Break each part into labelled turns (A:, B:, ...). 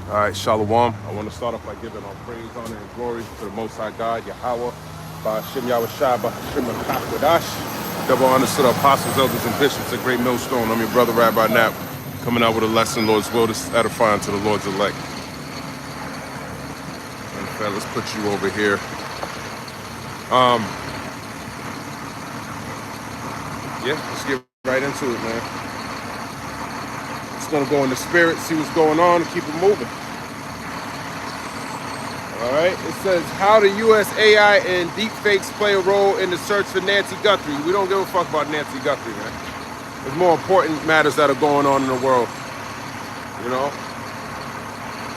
A: All right, Shalom. I want to start off by giving all praise, honor, and glory to the Most High God, Yahweh, Ba'ashem Yahushua, Ba'ashem Rakakadash. Double honors to the apostles, elders, and bishops at Great Millstone. I'm your brother, Rabbi Knapp, coming out with a lesson, Lord's will, this is edifying to the Lord's elect. In fact, let's put you over here. Yeah, let's get right into it, man. Just gonna go in the spirit, see what's going on, and keep it moving. All right, it says, how do U.S. AI and deepfakes play a role in the search for Nancy Guthrie? We don't give a fuck about Nancy Guthrie, man. There's more important matters that are going on in the world, you know?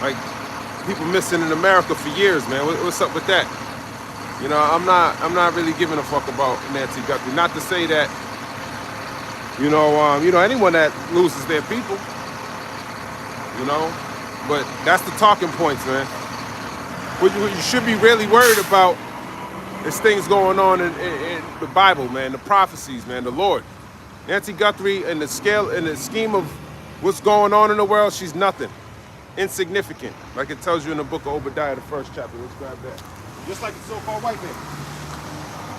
A: Like, people missing in America for years, man. What's up with that? You know, I'm not really giving a fuck about Nancy Guthrie. Not to say that, you know, anyone that loses their people, you know, but that's the talking points, man. What you should be really worried about is things going on in the Bible, man, the prophecies, man, the Lord. Nancy Guthrie, in the scheme of what's going on in the world, she's nothing, insignificant, like it tells you in the book of Obadiah, the 1st chapter. Let's grab that. Just like the so-called white man.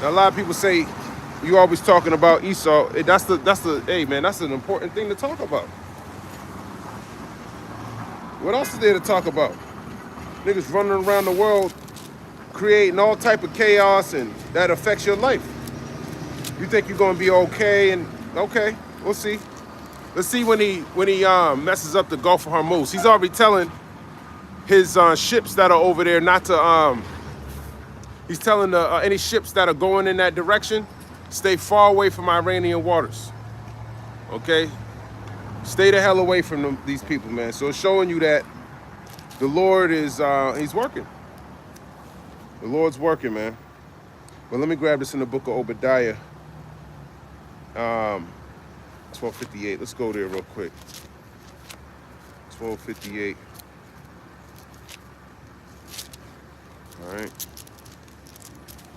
A: Now, a lot of people say you always talking about Esau. Hey, man, that's an important thing to talk about. What else is there to talk about? Niggas running around the world creating all type of chaos, and that affects your life. You think you're gonna be okay, and okay, we'll see. Let's see when he messes up the Gulf of Hormuz. He's already telling his ships that are over there not to he's telling any ships that are going in that direction, stay far away from Iranian waters. Okay? Stay the hell away from these people, man. So it's showing you that the Lord is, he's working. The Lord's working, man. But let me grab this in the book of Obadiah. 1258. Let's go there real quick. 1258. All right.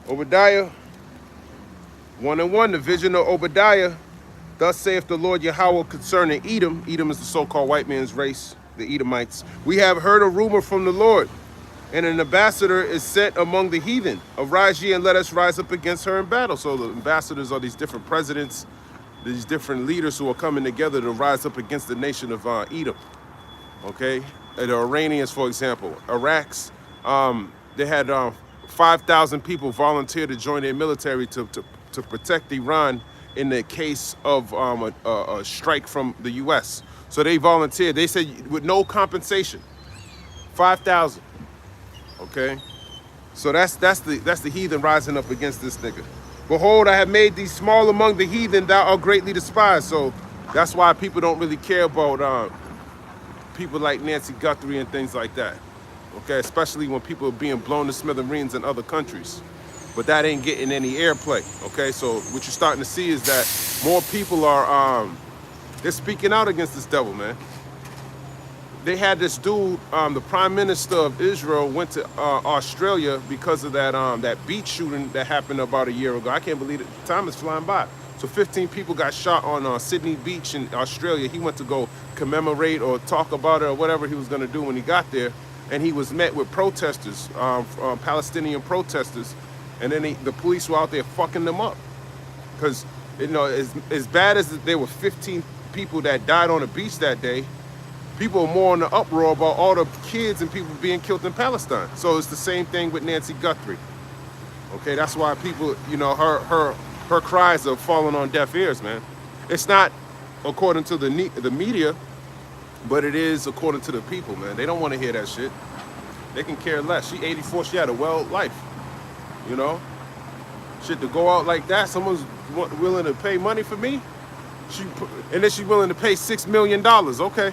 A: Obadiah 1:1. The vision of Obadiah. Thus saith the Lord Yahweh concerning Edom. Edom is the so-called white man's race, the Edomites. We have heard a rumor from the Lord, and an ambassador is sent among the heathen. Arise ye and let us rise up against her in battle. So the ambassadors are these different presidents, these different leaders who are coming together to rise up against the nation of Edom. Okay? The Iranians, for example, Iraq's, they had 5,000 people volunteer to join their military to protect Iran in the case of a strike from the U.S. So they volunteered. They said with no compensation, 5,000. Okay, so that's the heathen rising up against this nigga. Behold, I have made thee small among the heathen; thou art greatly despised. So that's why people don't really care about people like Nancy Guthrie and things like that. Okay, especially when people are being blown to smithereens in other countries. But that ain't getting any airplay, okay? So what you're starting to see is that more people are, they're speaking out against this devil, man. They had this dude, the prime minister of Israel went to Australia because of that beach shooting that happened about a year ago. I can't believe it, time is flying by. So 15 people got shot on Sydney Beach in Australia. He went to go commemorate or talk about it or whatever he was gonna do when he got there. And he was met with protesters, Palestinian protesters. And then the police were out there fucking them up. Because, you know, as bad as there were 15 people that died on the beach that day, people are more in the uproar about all the kids and people being killed in Palestine. So it's the same thing with Nancy Guthrie. Okay, that's why people, you know, her cries are falling on deaf ears, man. It's not according to the media, but it is according to the people, man. They don't want to hear that shit. They can care less. She 84, she had a well life. You know, shit, to go out like that, someone's willing to pay money for me, and then she's willing to pay $6 million. Okay,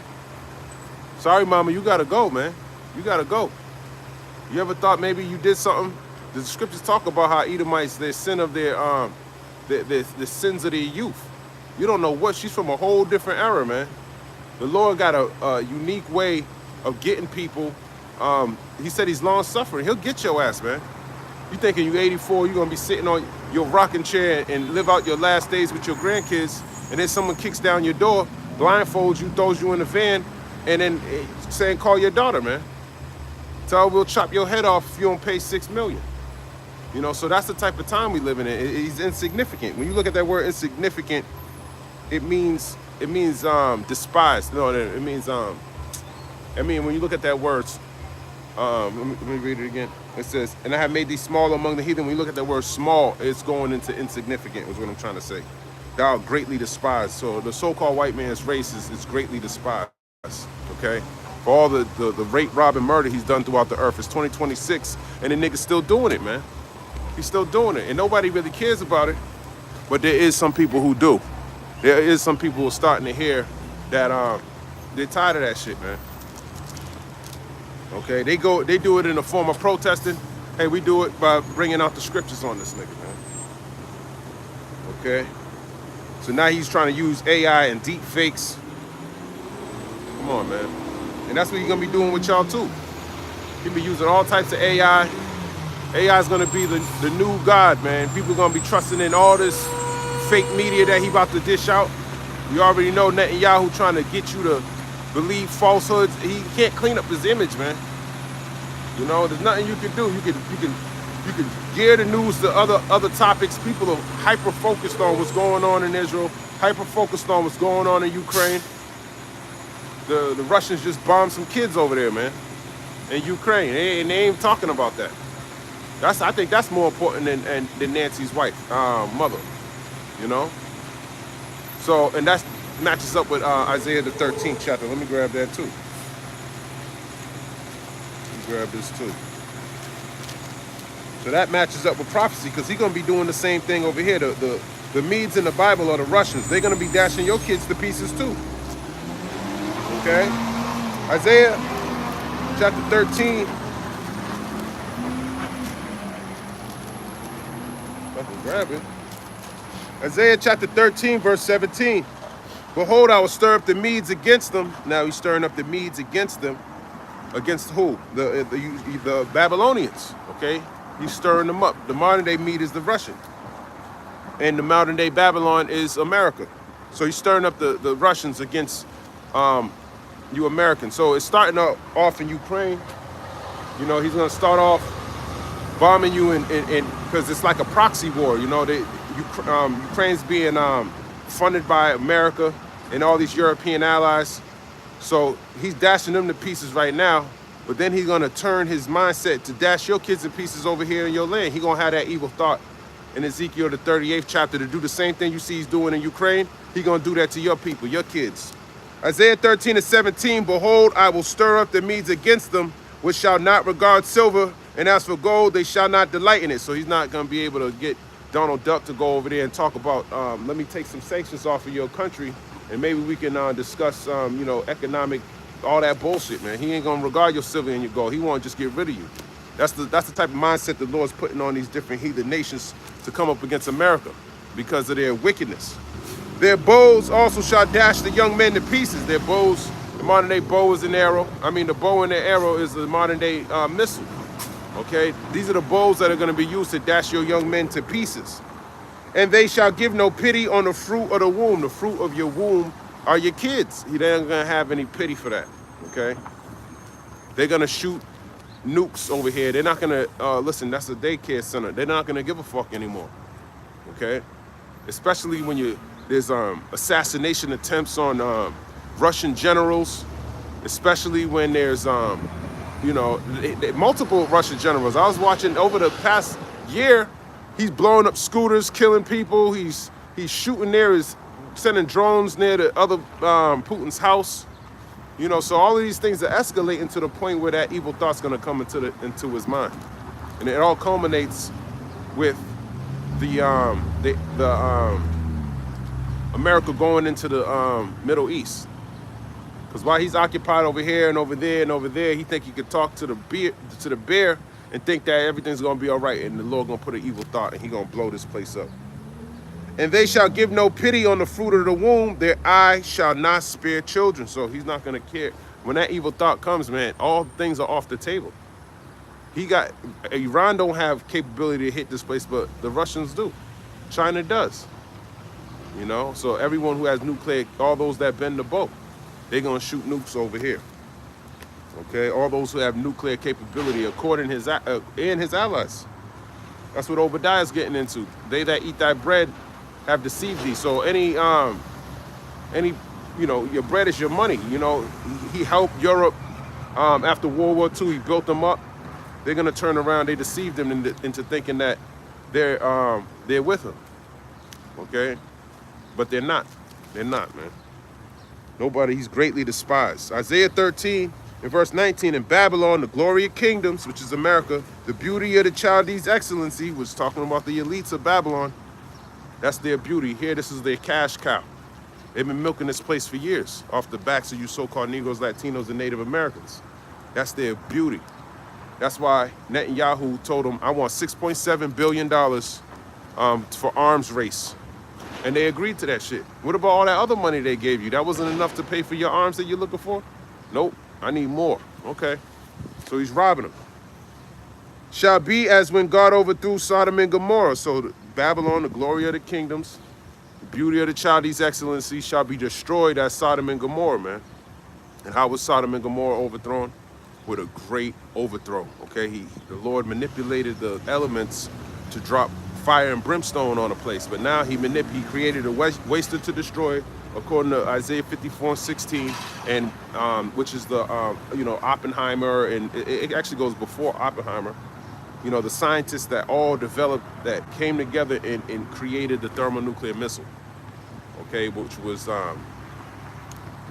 A: sorry, mama, you gotta go, man. You gotta go. You ever thought maybe you did something? The scriptures talk about how Edomites, their sin of the sins of their youth. You don't know what. She's from a whole different era, man. The Lord got a unique way of getting people. He said he's long suffering. He'll get your ass, man. You thinking you 84, you're gonna be sitting on your rocking chair and live out your last days with your grandkids, and then someone kicks down your door, blindfolds you, throws you in the van, and then saying, call your daughter, man. Tell her we'll chop your head off if you don't pay $6 million. You know, so that's the type of time we live in. He's insignificant. When you look at that word insignificant, it means despised. No, it means when you look at that word, let me read it again. It says, and I have made thee small among the heathen. When you look at that word small, it's going into insignificant, is what I'm trying to say. Thou art greatly despised. So the so-called white man's race is greatly despised, okay? For all the rape, rob, and murder he's done throughout the earth. It's 2026, and the nigga's still doing it, man. He's still doing it, and nobody really cares about it, but there is some people who do. There is some people who are starting to hear that they're tired of that shit, man. Okay, they do it in the form of protesting. Hey, we do it by bringing out the scriptures on this nigga, man. Okay, so now he's trying to use AI and deep fakes. Come on, man. And that's what he's gonna be doing with y'all too. He'll be using all types of AI. AI is gonna be the new God, man. People are gonna be trusting in all this fake media that he about to dish out. You already know Netanyahu trying to get you to believe falsehoods. He can't clean up his image, man. You know, there's nothing you can do. You can gear the news to other topics. People are hyper focused on what's going on in Israel, hyper focused on what's going on in Ukraine. The Russians just bombed some kids over there, man, in Ukraine, and they ain't talking about that. I think that's more important than Nancy's wife, mother. You know. So, and that matches up with Isaiah the 13th chapter. Let me grab that too. Let me grab this too. So that matches up with prophecy, because he's going to be doing the same thing over here. The Medes in the Bible are the Russians. They're going to be dashing your kids to pieces too. Okay? Isaiah chapter 13. I can grab it. Isaiah chapter 13, verse 17. Behold, I will stir up the Medes against them. Now he's stirring up the Medes against them. Against who? The Babylonians. Okay? He's stirring them up. The modern day Mede is the Russian. And the modern day Babylon is America. So he's stirring up the Russians against you Americans. So it's starting off in Ukraine. You know, he's going to start off bombing you in because it's like a proxy war. You know, Ukraine's being funded by America and all these European allies. So he's dashing them to pieces right now, but then he's gonna turn his mindset to dash your kids to pieces over here in your land. He's gonna have that evil thought in Ezekiel the 38th chapter to do the same thing you see he's doing in Ukraine. He's gonna do that to your people, your kids. Isaiah 13 and 17, behold, I will stir up the Medes against them, which shall not regard silver, and as for gold, they shall not delight in it. So he's not gonna be able to get Donald Duck to go over there and talk about, let me take some sanctions off of your country, and maybe we can discuss, you know, economic, all that bullshit, man. He ain't gonna regard your silver and your gold. He wanna just get rid of you. That's the type of mindset the Lord's putting on these different heathen nations to come up against America because of their wickedness. Their bows also shall dash the young men to pieces. Their bows, the modern day bow is an arrow. I mean, the bow and the arrow is the modern day missile. Okay, these are the bows that are going to be used to dash your young men to pieces. And they shall give no pity on the fruit of the womb. The fruit of your womb are your kids. He ain't going to have any pity for that. Okay, they're going to shoot nukes over here. They're not going to listen. That's a daycare center. They're not going to give a fuck anymore. Okay, especially when there's assassination attempts on Russian generals, especially when there's you know, multiple Russian generals. I was watching over the past year, he's blowing up scooters, killing people. He's shooting there, he's sending drones near the other Putin's house. You know, so all of these things are escalating to the point where that evil thought's gonna come into his mind. And it all culminates with the America going into the Middle East. Because while he's occupied over here and over there and over there, he think he could talk to the bear and think that everything's going to be all right, and the Lord going to put an evil thought and he going to blow this place up. And they shall give no pity on the fruit of the womb. Their eye shall not spare children. So he's not going to care. When that evil thought comes, man, all things are off the table. Iran don't have capability to hit this place, but the Russians do. China does. You know, so everyone who has nuclear, all those that bend the boat. they're gonna shoot nukes over here. Okay, all those who have nuclear capability, according to his allies. That's what Obadiah's getting into. They that eat thy bread have deceived thee. So any your bread is your money. He helped Europe after World War II. He built them up. They're gonna turn around. They deceived them into thinking that they're with him. Okay, but they're not. They're not, man. Nobody. He's greatly despised. Isaiah 13. In verse 19, in Babylon, the glory of kingdoms, which is America, the beauty of the Chaldees' excellency, was talking about the elites of Babylon. That's their beauty. Here, this is their cash cow. They've been milking this place for years off the backs of you so-called Negroes, Latinos, and Native Americans. That's their beauty. That's why Netanyahu told them, I want $6.7 billion for arms race. And they agreed to that shit. What about all that other money they gave you? That wasn't enough to pay for your arms that you're looking for? Nope. I need more. Okay. So he's robbing them. Shall be as when God overthrew Sodom and Gomorrah. So Babylon, the glory of the kingdoms, the beauty of the Chaldees' excellency, shall be destroyed as Sodom and Gomorrah, man. And how was Sodom and Gomorrah overthrown? With a great overthrow. Okay. The Lord manipulated the elements to drop fire and brimstone on a place. But now he created a waster to destroy, according to Isaiah 54:16, and which is the Oppenheimer, and it actually goes before Oppenheimer. The scientists that all developed, that came together and created the thermonuclear missile. Okay, which was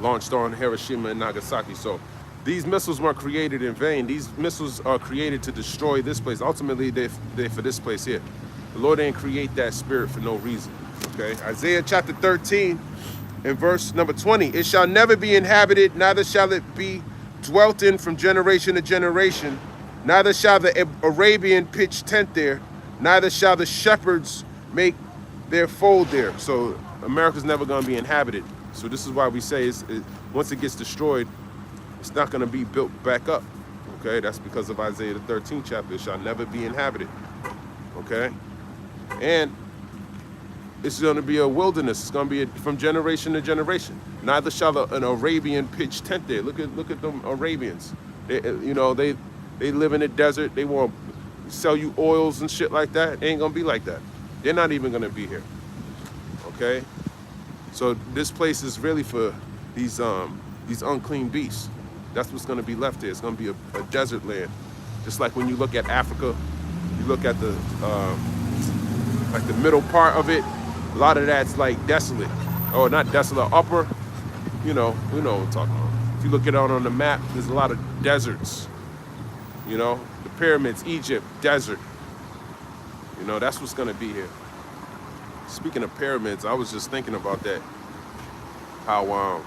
A: launched on Hiroshima and Nagasaki. So these missiles weren't created in vain. These missiles are created to destroy this place. Ultimately, they're for this place here. The Lord didn't create that spirit for no reason. Okay, Isaiah chapter 13. In verse number 20, it shall never be inhabited, neither shall it be dwelt in from generation to generation. Neither shall the Arabian pitch tent there, neither shall the shepherds make their fold there. So America's never going to be inhabited. So this is why we say once it gets destroyed, it's not going to be built back up. Okay, that's because of Isaiah the 13th chapter. It shall never be inhabited. Okay, and it's going to be a wilderness. It's going to be from generation to generation. Neither shall an Arabian pitch tent there. Look at them Arabians. They live in the desert. They want to sell you oils and shit like that. It ain't going to be like that. They're not even going to be here. Okay? So this place is really for these unclean beasts. That's what's going to be left here. It's going to be a desert land. Just like when you look at Africa, you look at the middle part of it. A lot of that's like desolate, or not desolate, upper, you know what I'm talking about. If you look at it on the map, there's a lot of deserts. The pyramids, Egypt, desert. That's what's gonna be here. Speaking of pyramids, I was just thinking about that. How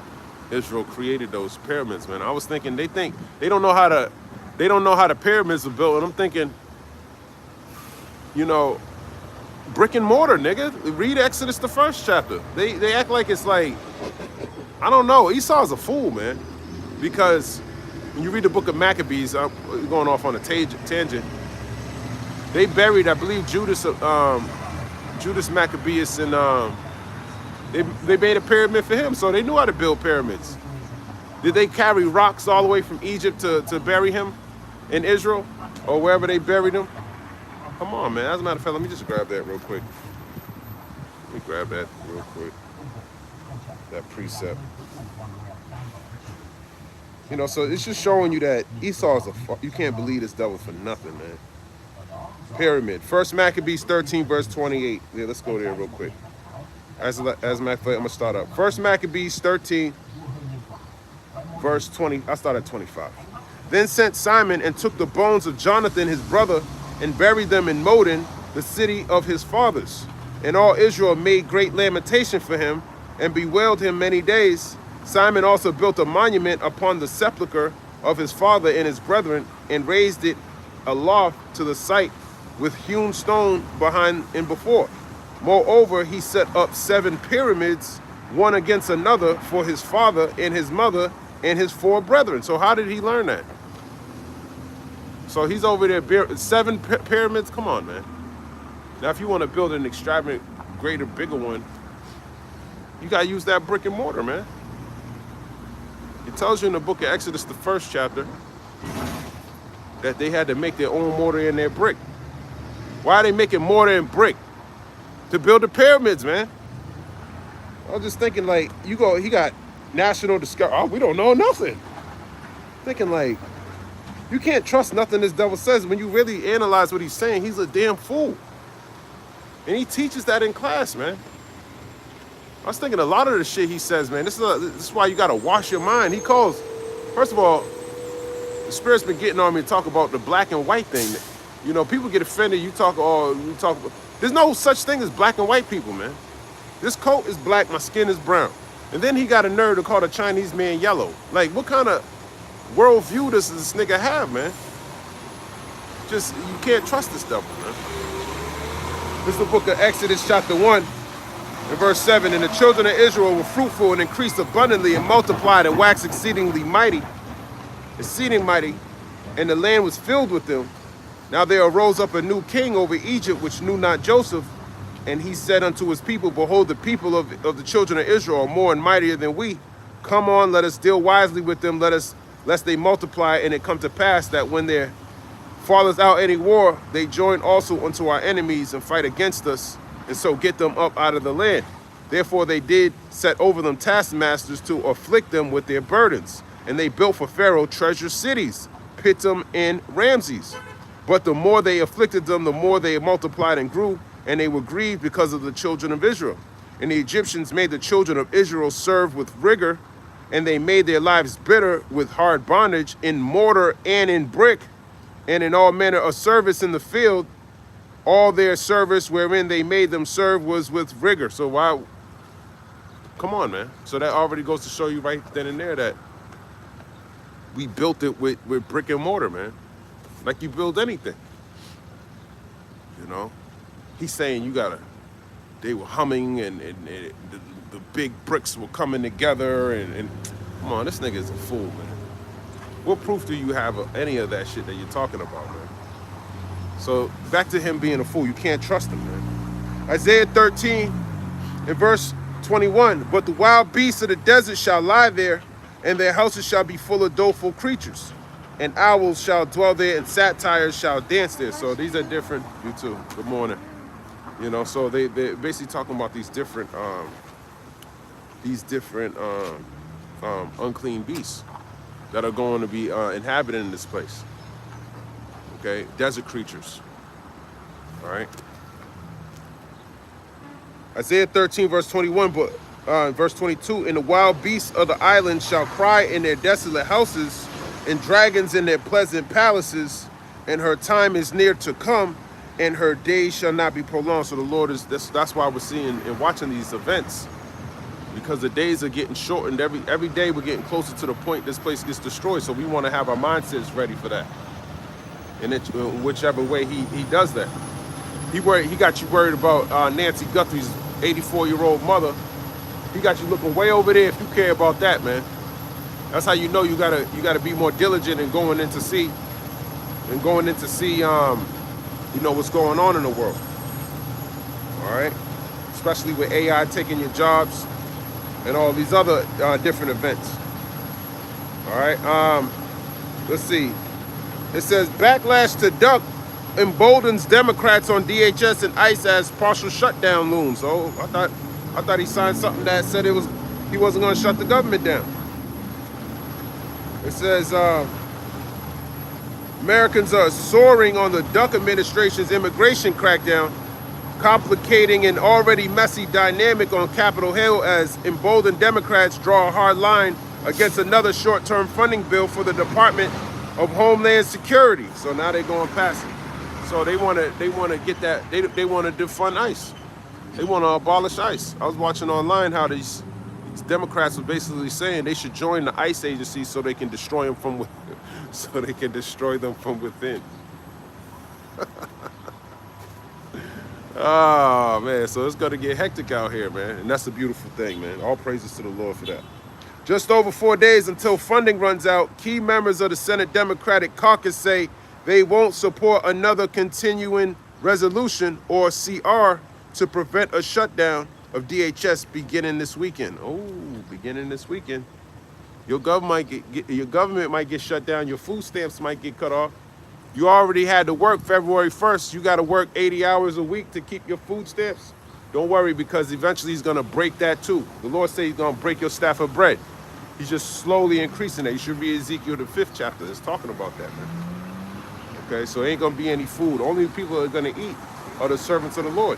A: Israel created those pyramids, man. I was thinking they don't know how the pyramids are built, and I'm thinking, brick and mortar, nigga. Read Exodus, the 1st chapter. They act like it's like, I don't know. Esau's a fool, man. Because when you read the book of Maccabees, I'm going off on a tangent. They buried, I believe, Judas Maccabeus, and they made a pyramid for him. So they knew how to build pyramids. Did they carry rocks all the way from Egypt to bury him in Israel or wherever they buried him? Come on, man. As a matter of fact, let me just grab that real quick. Let me grab that real quick. That precept. So it's just showing you that Esau is you can't believe this devil for nothing, man. Pyramid. 1 Maccabees 13, verse 28. Yeah, let's go there real quick. As a matter of fact, I'm going to start up. 1 Maccabees 13, verse 20. I start at 25. Then sent Simon and took the bones of Jonathan, his brother, and buried them in Modin, the city of his fathers. And all Israel made great lamentation for him, and bewailed him many days. Simon also built a monument upon the sepulchre of his father and his brethren, and raised it aloft to the site with hewn stone behind and before. Moreover, he set up 7 pyramids, one against another, for his father and his mother and his 4 brethren. So how did he learn that? So he's over there, 7 pyramids. Come on, man. Now, if you want to build an extravagant, greater, bigger one, you got to use that brick and mortar, man. It tells you in the book of Exodus, the 1st chapter, that they had to make their own mortar and their brick. Why are they making mortar and brick? To build the pyramids, man. I was just thinking, like, he got national discovery. Oh, we don't know nothing. Thinking, like, you can't trust nothing this devil says. When you really analyze what he's saying, he's a damn fool. And he teaches that in class, man. I was thinking a lot of the shit he says, man, this is why you got to wash your mind. He calls, first of all, the Spirit's been getting on me to talk about the black and white thing. You know, people get offended. There's no such thing as black and white people, man. This coat is black, my skin is brown. And then he got a nerve to call the Chinese man yellow. Like, what kind of worldview does this nigga have, man? Just, you can't trust this devil, man. This is the book of Exodus, chapter 1, and verse 7. And the children of Israel were fruitful and increased abundantly and multiplied and waxed exceeding mighty, and the land was filled with them. Now there arose up a new king over Egypt, which knew not Joseph. And he said unto his people, behold, the people of the children of Israel are more and mightier than we. Come on, let us deal wisely with them, lest they multiply, and it come to pass that when their fathers out any war, they join also unto our enemies and fight against us, and so get them up out of the land. Therefore they did set over them taskmasters to afflict them with their burdens. And they built for Pharaoh treasure cities, Pittim and Ramses. But the more they afflicted them, the more they multiplied and grew, and they were grieved because of the children of Israel. And the Egyptians made the children of Israel serve with rigor, and they made their lives bitter with hard bondage in mortar and in brick, and in all manner of service in the field. All their service wherein they made them serve was with rigor. So why? Come on, man. So that already goes to show you right then and there that we built it with brick and mortar, man. Like you build anything. You know? He's saying they were humming and the big bricks were coming together and come on, this nigga is a fool, man. What proof do you have of any of that shit that you're talking about, man? So back to him being a fool. You can't trust him, man. Isaiah 13 in verse 21, but the wild beasts of the desert shall lie there, and their houses shall be full of doleful creatures. And owls shall dwell there, and satyrs shall dance there. So these are different. You too. Good morning. You know, so they're basically talking about these different unclean beasts that are going to be inhabiting this place. Okay, desert creatures. All right. Isaiah 13, verse 21, but verse 22, and the wild beasts of the island shall cry in their desolate houses, and dragons in their pleasant palaces, and her time is near to come, and her days shall not be prolonged. So the Lord is, that's why we're seeing and watching these events, because the days are getting shortened. Every day we're getting closer to the point this place gets destroyed. So we want to have our mindsets ready for that. And whichever way he does that. He got you worried about Nancy Guthrie's 84-year-old mother. He got you looking way over there if you care about that, man. That's how you know you gotta be more diligent in going in to see, you know, what's going on in the world. All right, especially with AI taking your jobs and all these other different events. All right, let's see. It says backlash to Duck emboldens Democrats on DHS and ICE as partial shutdown looms. So I thought he signed something that said he wasn't going to shut the government down. It says Americans are soaring on the Duck administration's immigration crackdown, complicating an already messy dynamic on Capitol Hill as emboldened Democrats draw a hard line against another short-term funding bill for the Department of Homeland Security. So now they're going past it. So they want to get that. They want to defund ICE. They want to abolish ICE. I was watching online how these Democrats were basically saying they should join the ICE agency so they can destroy them from within. Oh man, so it's gonna get hectic out here, man, and that's a beautiful thing, man. All praises to the Lord for that. Just over 4 days until funding runs out, key members of the Senate Democratic Caucus say they won't support another continuing resolution or CR to prevent a shutdown of DHS beginning this weekend. Oh, beginning this weekend. Your government might get shut down. Your food stamps might get cut off. You already had to work February 1st. You got to work 80 hours a week to keep your food stamps. Don't worry, because eventually he's going to break that too. The Lord said he's going to break your staff of bread. He's just slowly increasing that. You should read Ezekiel, the 5th chapter. It's talking about that, man. Okay, so ain't going to be any food. Only people that are going to eat are the servants of the Lord.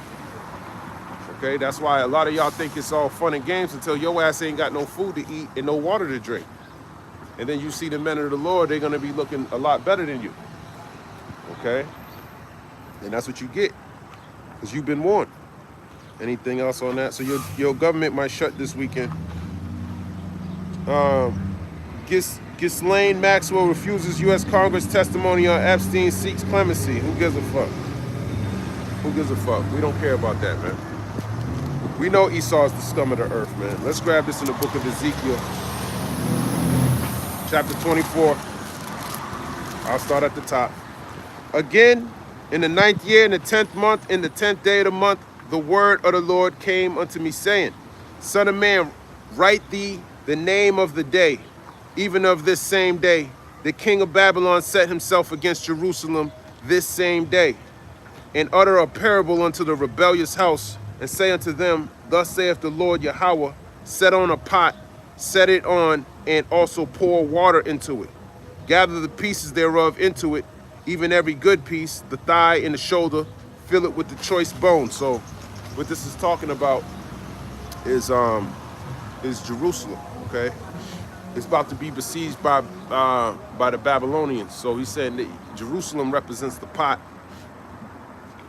A: Okay, that's why a lot of y'all think it's all fun and games until your ass ain't got no food to eat and no water to drink. And then you see the men of the Lord, they're going to be looking a lot better than you. Okay? And that's what you get, because you've been warned. Anything else on that? So your government might shut this weekend. Ghislaine Maxwell refuses U.S. Congress testimony on Epstein, seeks clemency. Who gives a fuck? Who gives a fuck? We don't care about that, man. We know Esau is the scum of the earth, man. Let's grab this in the book of Ezekiel, chapter 24. I'll start at the top. Again, in the 9th year, in the 10th month, in the 10th day of the month, the word of the Lord came unto me, saying, Son of man, write thee the name of the day, even of this same day. The king of Babylon set himself against Jerusalem this same day, and utter a parable unto the rebellious house, and say unto them, Thus saith the Lord Yahweh, set on a pot, set it on, and also pour water into it. Gather the pieces thereof into it, even every good piece, the thigh and the shoulder, fill it with the choice bones. So what this is talking about is Jerusalem, okay? It's about to be besieged by the Babylonians. So he said that Jerusalem represents the pot,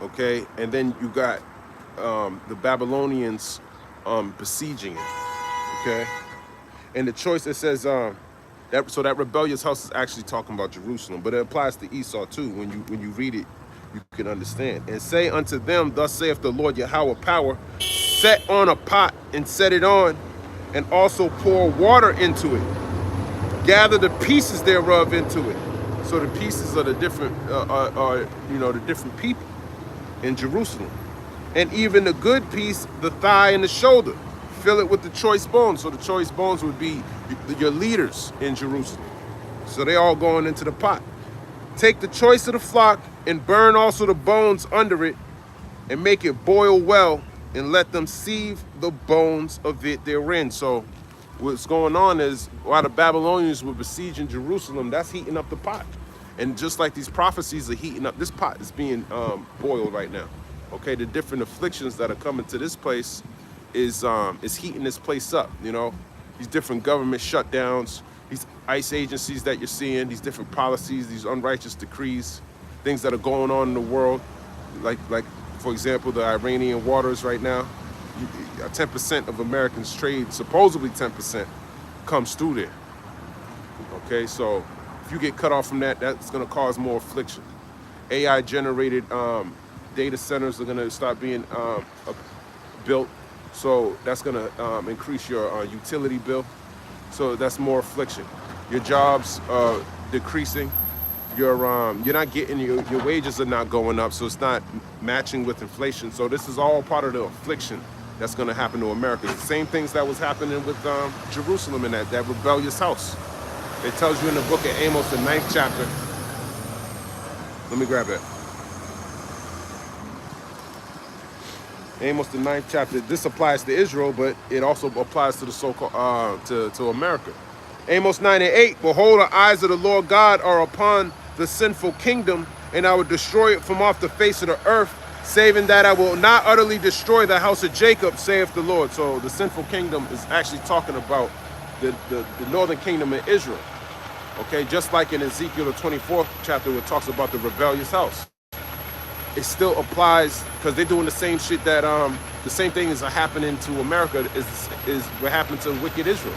A: okay? And then you got the Babylonians besieging it, okay? And the choice, it says, that rebellious house is actually talking about Jerusalem, but it applies to Esau too. When you read it, you can understand. And say unto them, Thus saith the Lord Yahweh power, set on a pot and set it on, and also pour water into it. Gather the pieces thereof into it. So the pieces are the different, the different people in Jerusalem. And even the good piece, the thigh and the shoulder, fill it with the choice bones. So the choice bones would be your leaders in Jerusalem. So they all going into the pot. Take the choice of the flock and burn also the bones under it, and make it boil well, and let them sieve the bones of it therein. So what's going on is, while the Babylonians were besieging Jerusalem, that's heating up the pot. And just like these prophecies are heating up, this pot is being boiled right now. Okay, the different afflictions that are coming to this place is heating this place up, you know. These different government shutdowns, these ICE agencies that you're seeing, these different policies, these unrighteous decrees, things that are going on in the world, like for example, the Iranian waters right now. 10% of Americans' trade, supposedly 10%, comes through there. Okay, so if you get cut off from that, that's going to cause more affliction. AI-generated data centers are going to start being built, so that's going to increase your utility bill. So that's more affliction. Your jobs decreasing. You're not getting your wages are not going up, so it's not matching with inflation. So this is all part of the affliction that's going to happen to America. The same things that was happening with Jerusalem in that rebellious house. It tells you in the book of Amos, the 9th chapter. Let me grab it. Amos, the 9th chapter. This applies to Israel, but it also applies to the so-called to America. Amos 9:8. Behold, the eyes of the Lord God are upon the sinful kingdom, and I will destroy it from off the face of the earth, saving that I will not utterly destroy the house of Jacob, saith the Lord. So the sinful kingdom is actually talking about the northern kingdom of Israel. Okay, just like in Ezekiel, the 24th chapter, where it talks about the rebellious house. It still applies, because they're doing the same shit that, the same thing is happening to America is what happened to wicked Israel.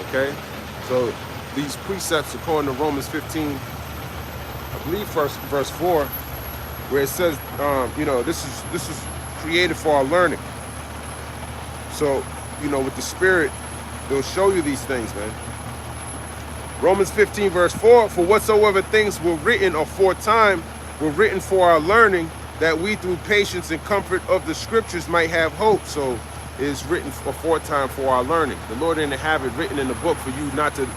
A: Okay, so these precepts, according to Romans 15, I believe verse 4, where it says, this is created for our learning. So, with the Spirit, it'll show you these things, man. Romans 15, verse 4, for whatsoever things were written aforetime were written for our learning, that we through patience and comfort of the scriptures might have hope. So is written aforetime for our learning. The Lord didn't have it written in the book for you not to,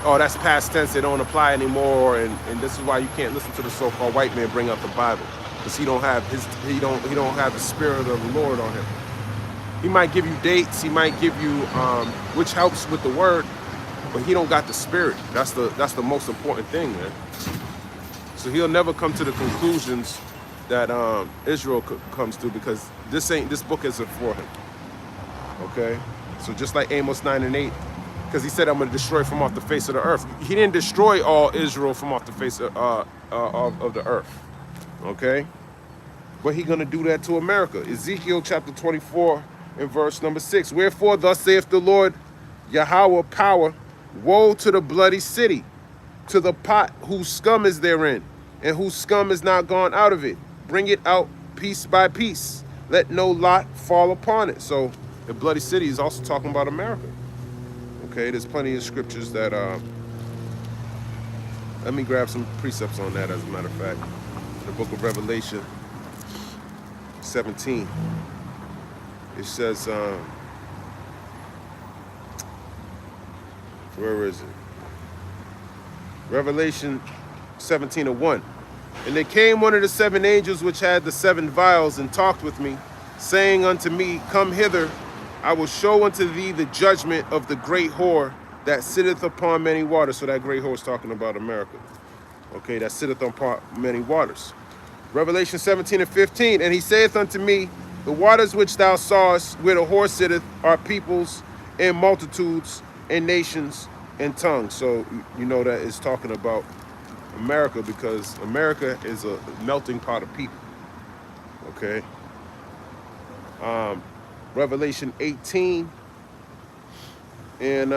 A: oh, that's past tense, they don't apply anymore, and this is why you can't listen to the so-called white man bring up the Bible, because he don't have the spirit of the Lord on him. He might give you dates, he might give you which helps with the word, but he don't got the spirit. That's the most important thing, man. So he'll never come to the conclusions that Israel comes to, because this book isn't for him. Okay, so just like Amos 9 and 8, because he said, I'm going to destroy from off the face of the earth. He didn't destroy all Israel from off the face of the earth. Okay, but he's going to do that to America. Ezekiel chapter 24 and verse number 6. Wherefore thus saith the Lord Yahweh power, woe to the bloody city, to the pot whose scum is therein, and whose scum is not gone out of it. Bring it out piece by piece. Let no lot fall upon it. So the bloody city is also talking about America. Okay, there's plenty of scriptures that, let me grab some precepts on that, as a matter of fact. The book of Revelation 17. It says, where is it? Revelation 17:1. And there came one of the 7 angels which had the 7 vials, and talked with me, saying unto me, Come hither, I will show unto thee the judgment of the great whore that sitteth upon many waters. So that great whore is talking about America. Okay, that sitteth upon many waters. Revelation 17 and 15. And he saith unto me, The waters which thou sawest, where the whore sitteth, are peoples and multitudes and nations and tongues. So you know that it's talking about America, because America is a melting pot of people. Okay. Revelation 18 and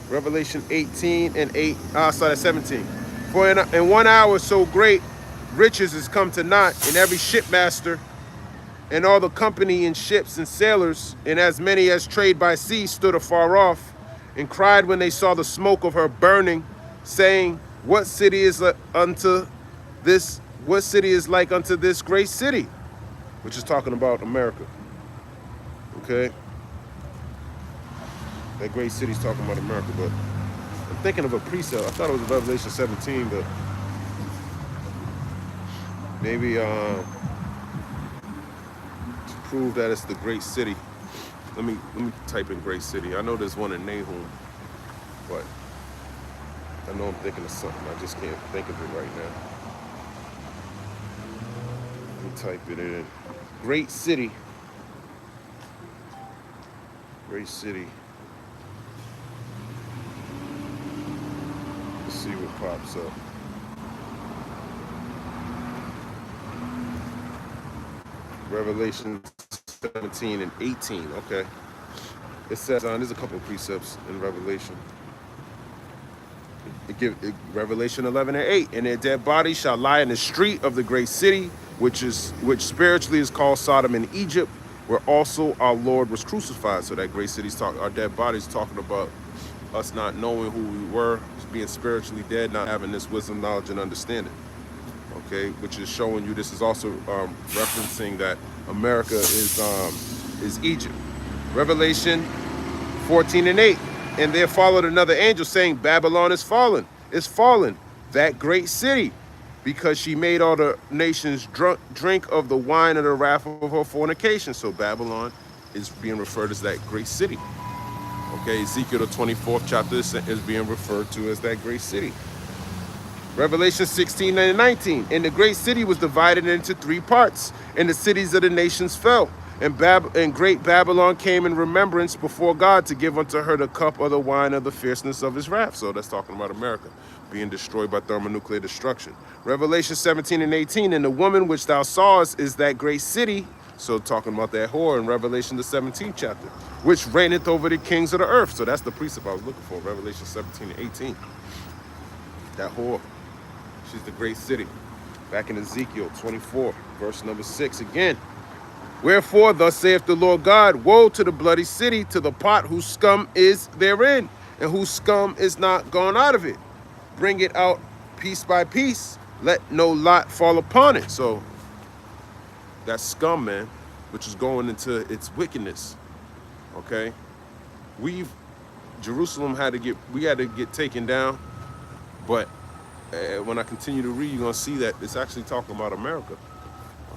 A: Revelation 18 and 17. For in 1 hour so great riches is come to naught, and every shipmaster and all the company in ships and sailors, and as many as trade by sea, stood afar off, and cried when they saw the smoke of her burning, saying, What city is like unto this great city? Which is talking about America. Okay? That great city's talking about America, but I'm thinking of a precept. I thought it was Revelation 17, but maybe to prove that it's the great city. Let me type in great city. I know there's one in Nahum, but I know I'm thinking of something. I just can't think of it right now. Let me type it in. Great city. Great city. Let's see what pops up. Revelation 17 and 18. Okay. It says, there's a couple of precepts in Revelation. Revelation 11 and 8. And their dead bodies shall lie in the street of the great city, which spiritually is called Sodom and Egypt, where also our Lord was crucified. So that great city's talking, our dead bodies talking about us not knowing who we were, being spiritually dead, not having this wisdom, knowledge, and understanding. Okay, which is showing you this is also referencing that America is Egypt. Revelation 14 and 8. And there followed another angel saying, Babylon is fallen, that great city, because she made all the nations drink of the wine of the wrath of her fornication. So Babylon is being referred as that great city. Okay, Ezekiel the 24th chapter is being referred to as that great city. Revelation 16 and 19. And the great city was divided into 3 parts, and the cities of the nations fell. And great Babylon came in remembrance before God to give unto her the cup of the wine of the fierceness of his wrath. So that's talking about America being destroyed by thermonuclear destruction. Revelation 17 and 18. And the woman which thou sawest is that great city. So talking about that whore in Revelation the 17th chapter, which reigneth over the kings of the earth. So that's the precept I was looking for, Revelation 17 and 18. That whore. She's the great city. Back in Ezekiel 24, verse number 6 again. Wherefore, thus saith the Lord God, woe to the bloody city, to the pot whose scum is therein, and whose scum is not gone out of it. Bring it out piece by piece. Let no lot fall upon it. So that's scum, man. which is going into its wickedness. Okay, Jerusalem we had to get taken down, but when I continue to read, you're gonna see that it's actually talking about America.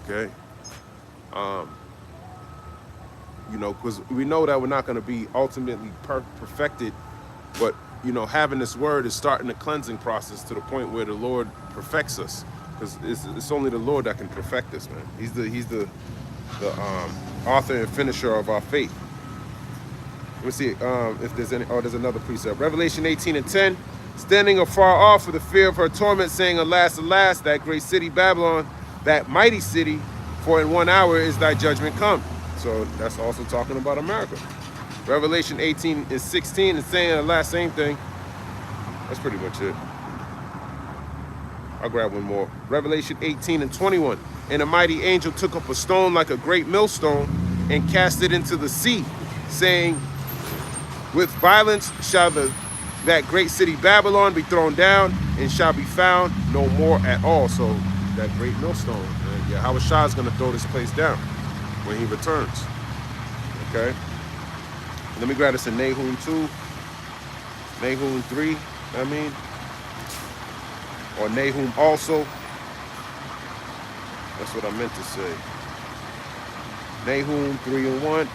A: Okay, you know, because we know that we're not going to be ultimately perfected, but you know, having this word is starting the cleansing process to the point where the Lord perfects us, because it's only the Lord that can perfect us, man. He's the author and finisher of our faith. Let me see if there's any. Oh, there's another precept. Revelation 18:10. Standing afar off for the fear of her torment, saying, Alas, alas, that great city Babylon, that mighty city, for in 1 hour is thy judgment come. So that's also talking about America. Revelation 18:16 is saying the last same thing. That's pretty much it. I'll grab one more. Revelation 18:21. And a mighty angel took up a stone like a great millstone and cast it into the sea, saying, With violence shall that great city Babylon be thrown down, and shall be found no more at all. So that great millstone, Yahweh Shah is going to throw this place down when he returns. Okay. Let me grab this in Nahum 2, Nahum 3, or Nahum also. That's what I meant to say. Nahum 3:1.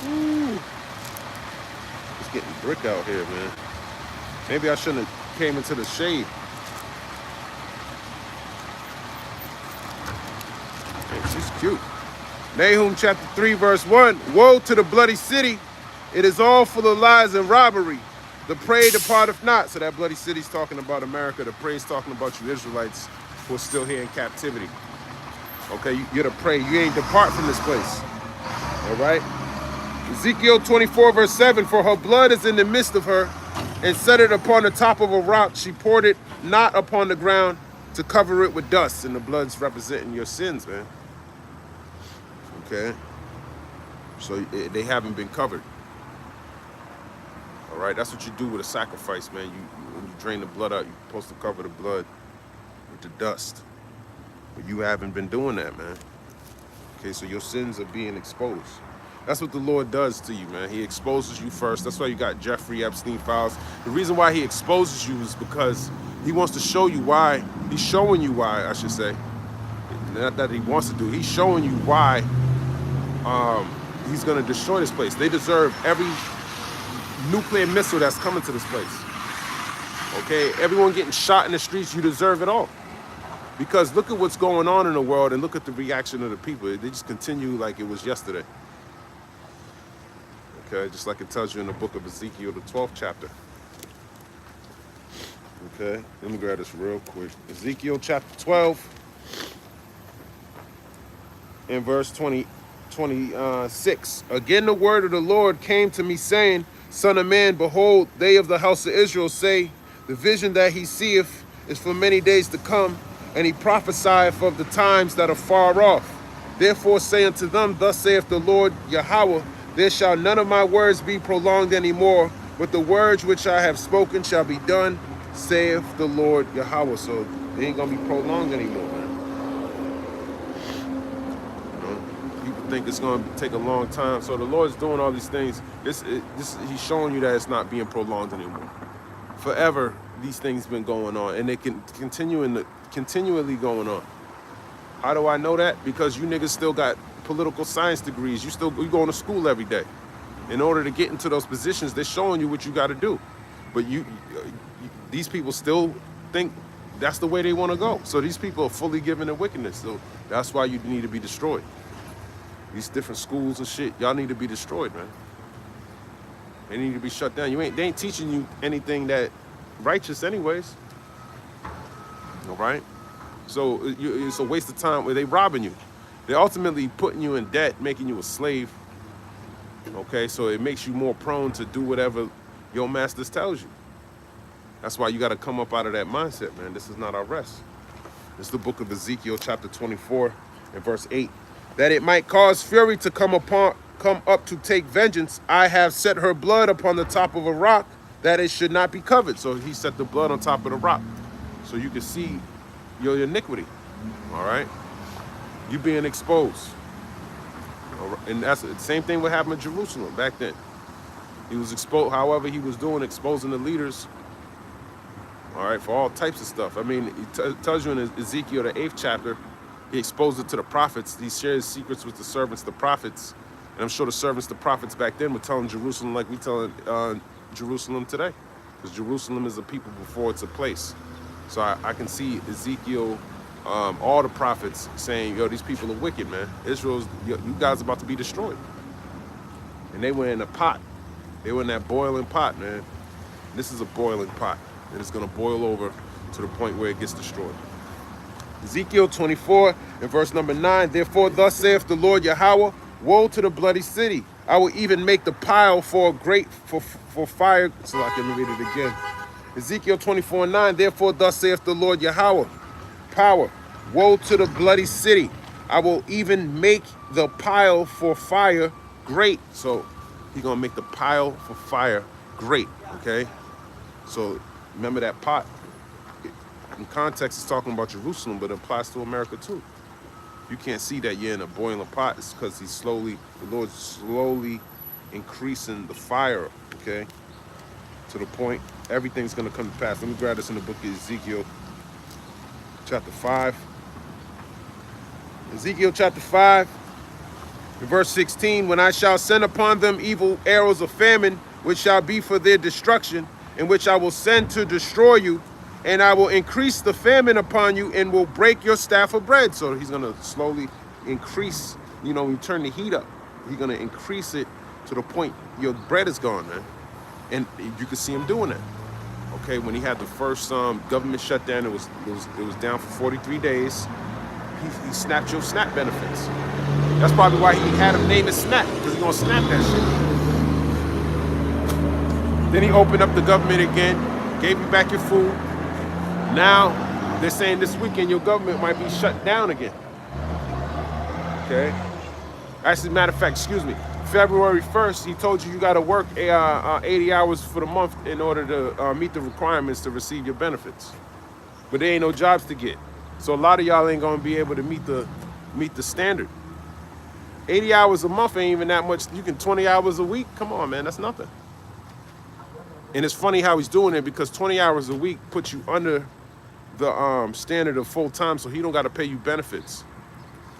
A: Ooh. It's getting brick out here, man. Maybe I shouldn't have came into the shade. Man, she's cute. Nahum chapter 3, verse 1. Woe to the bloody city. It is all full of lies and robbery. The prey departeth not. So that bloody city's talking about America. The prey is talking about you Israelites who are still here in captivity. Okay, you're the prey. You ain't depart from this place. All right? Ezekiel 24, verse 7. For her blood is in the midst of her, and set it upon the top of a rock. She poured it not upon the ground to cover it with dust. And the blood's representing your sins, man. Okay? So they haven't been covered. All right? That's what you do with a sacrifice, man. When you drain the blood out, you're supposed to cover the blood with the dust. But you haven't been doing that, man. Okay, so your sins are being exposed. That's what the Lord does to you, man. He exposes you first. That's why you got Jeffrey Epstein files. The reason why he exposes you is because he wants to show you why. He's showing you why, I should say. Not that he wants to do. He's showing you why he's going to destroy this place. They deserve every nuclear missile that's coming to this place. Okay? Everyone getting shot in the streets, you deserve it all. Because look at what's going on in the world and look at the reaction of the people. They just continue like it was yesterday. Okay, just like it tells you in the book of Ezekiel, the 12th chapter. Okay, let me grab this real quick. Ezekiel chapter 12 and verse 26. Again, the word of the Lord came to me, saying, Son of man, behold, they of the house of Israel say, the vision that he seeth is for many days to come, and he prophesieth of the times that are far off. Therefore say unto them, Thus saith the Lord Yahweh, there shall none of my words be prolonged any more, but the words which I have spoken shall be done, saith the Lord Yahweh. So they ain't going to be prolonged anymore, man. You know, people think it's going to take a long time. So the Lord's doing all these things. He's showing you that it's not being prolonged anymore. Forever, these things been going on, and they can continually going on. How do I know that? Because you niggas still got political science degrees. You going to school every day. In order to get into those positions, they're showing you what you got to do. But these people still think that's the way they want to go. So these people are fully given in wickedness. So that's why you need to be destroyed. These different schools and shit, y'all need to be destroyed, man. They need to be shut down. They ain't teaching you anything that righteous anyways. All right? So it's a waste of time where they robbing you. They're ultimately putting you in debt, making you a slave. Okay, so it makes you more prone to do whatever your masters tells you. That's why you got to come up out of that mindset, man. This is not our rest. This is the book of Ezekiel, chapter 24, and verse 8. That it might cause fury to come up to take vengeance, I have set her blood upon the top of a rock, that it should not be covered. So he set the blood on top of the rock, so you can see your iniquity. All right. You being exposed. And that's the same thing what happened in Jerusalem back then. He was exposed, however he was doing, exposing the leaders, all right, for all types of stuff. I mean, it tells you in Ezekiel, the 8th chapter, he exposed it to the prophets. He shares secrets with the servants, the prophets. And I'm sure the servants, the prophets back then were telling Jerusalem like we telling Jerusalem today. Because Jerusalem is a people before it's a place. So I can see Ezekiel, all the prophets saying, yo, these people are wicked, man. Israel's, you guys are about to be destroyed. And they were in a pot. They were in that boiling pot, man. This is a boiling pot. And it's going to boil over to the point where it gets destroyed. Ezekiel 24 and verse number 9. Therefore, thus saith the Lord Yahweh, woe to the bloody city. I will even make the pile for fire. So I can read it again. Ezekiel 24 and 9. Therefore, thus saith the Lord Yahweh, power, woe to the bloody city. I will even make the pile for fire great. So he's going to make the pile for fire great, okay? So remember that pot. In context, it's talking about Jerusalem, but it applies to America too. You can't see that you're in a boiling pot. It's because the Lord's slowly increasing the fire, okay? To the point, everything's going to come to pass. Let me grab this in the book of Ezekiel, chapter 5. Ezekiel chapter 5, verse 16. When I shall send upon them evil arrows of famine, which shall be for their destruction, and which I will send to destroy you, and I will increase the famine upon you and will break your staff of bread. So he's going to slowly increase, you know, when you turn the heat up, he's going to increase it to the point your bread is gone, man. And you can see him doing that. Okay, when he had the first government shutdown, it was down for 43 days. He snapped your SNAP benefits. That's probably why he had him name it SNAP, because he's going to snap that shit. Then he opened up the government again, gave you back your food. Now, they're saying this weekend your government might be shut down again. Okay? Actually, matter of fact, excuse me. February 1st, he told you got to work 80 hours for the month in order to meet the requirements to receive your benefits. But there ain't no jobs to get. So a lot of y'all ain't going to be able to meet the standard. 80 hours a month ain't even that much. You can 20 hours a week. Come on, man. That's nothing. And it's funny how he's doing it, because 20 hours a week puts you under the standard of full time, so he don't got to pay you benefits,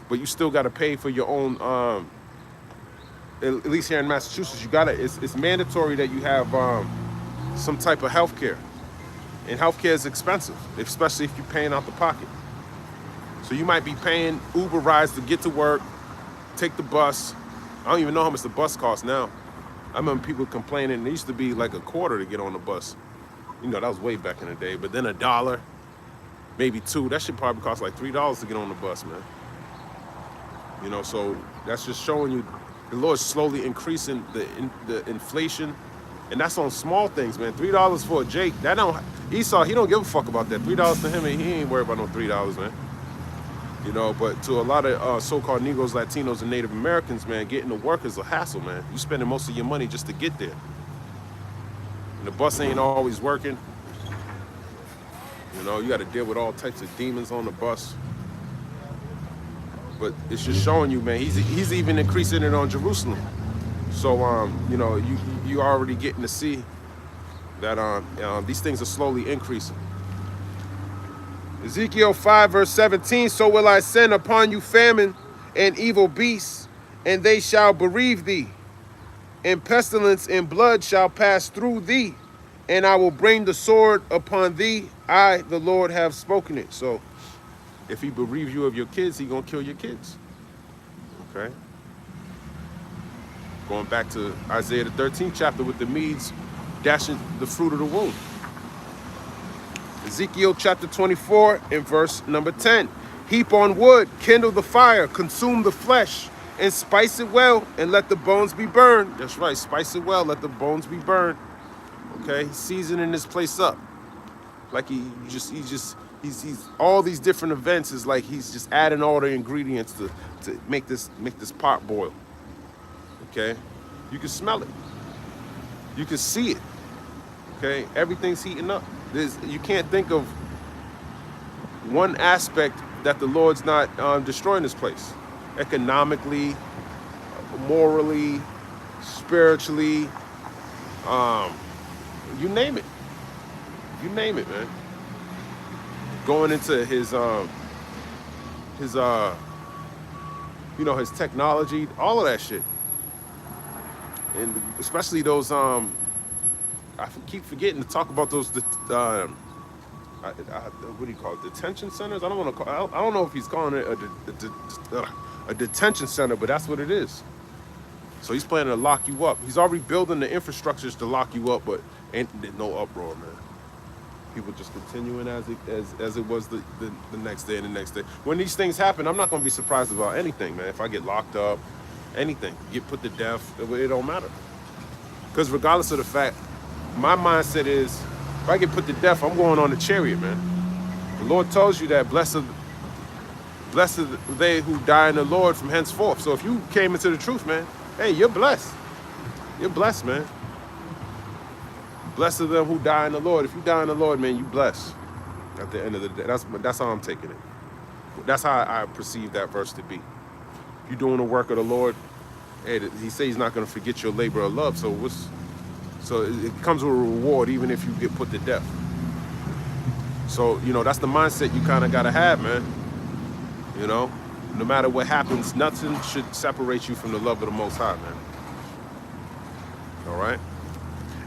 A: but you still got to pay for your own. At least here in Massachusetts, you gotta. It's mandatory that you have some type of health care, and health care is expensive, especially if you're paying out the pocket. So you might be paying Uber rides to get to work, take the bus. I don't even know how much the bus costs now. I remember people complaining. It used to be like $0.25 to get on the bus. You know, that was way back in the day. But then $1, maybe $2. That should probably cost like $3 to get on the bus, man. You know, so that's just showing you the Lord's slowly increasing the inflation. And that's on small things, man. $3 for a Jake. Esau, he don't give a fuck about that. $3 to him, and he ain't worried about no $3, man. You know, but to a lot of so-called Negroes, Latinos, and Native Americans, man, getting to work is a hassle, man. You spending most of your money just to get there. And the bus ain't always working. You know, you got to deal with all types of demons on the bus. But it's just showing you, man, he's even increasing it on Jerusalem. So, you know, you already getting to see that these things are slowly increasing. Ezekiel 5 verse 17, so will I send upon you famine and evil beasts, and they shall bereave thee, and pestilence and blood shall pass through thee, and I will bring the sword upon thee. I, the Lord, have spoken it. So if he bereaves you of your kids, he gonna kill your kids. Okay? Going back to Isaiah the 13th chapter with the Medes dashing the fruit of the womb. Ezekiel chapter 24 and verse number 10. Heap on wood, kindle the fire, consume the flesh, and spice it well, and let the bones be burned. That's right, spice it well, let the bones be burned. Okay, he's seasoning this place up. Like he's all these different events is like he's just adding all the ingredients to make this pot boil. Okay, you can smell it. You can see it. Okay, everything's heating up. You can't think of one aspect that the Lord's not destroying this place, economically, morally, spiritually, you name it. You name it, man. Going into his his technology, all of that shit, and especially those I keep forgetting to talk about those what do you call it, detention centers? I don't know if he's calling it a detention center, but that's what it is. So he's planning to lock you up. He's already building the infrastructures to lock you up, but ain't no uproar, man. People just continuing as it was the next day and the next day. When these things happen, I'm not going to be surprised about anything, man. If I get locked up, anything, get put to death, it don't matter. Because regardless of the fact, my mindset is, if I get put to death, I'm going on the chariot, man. The Lord tells you that blessed are they who die in the Lord from henceforth. So if you came into the truth, man, hey, you're blessed. You're blessed, man. Blessed are them who die in the Lord. If you die in the Lord, man, you blessed. At the end of the day, that's how I'm taking it. That's how I perceive that verse to be. If you're doing the work of the Lord, hey, he says he's not going to forget your labor of love. So it comes with a reward, even if you get put to death. So that's the mindset you kind of got to have, man. No matter what happens, nothing should separate you from the love of the Most High, man. All right.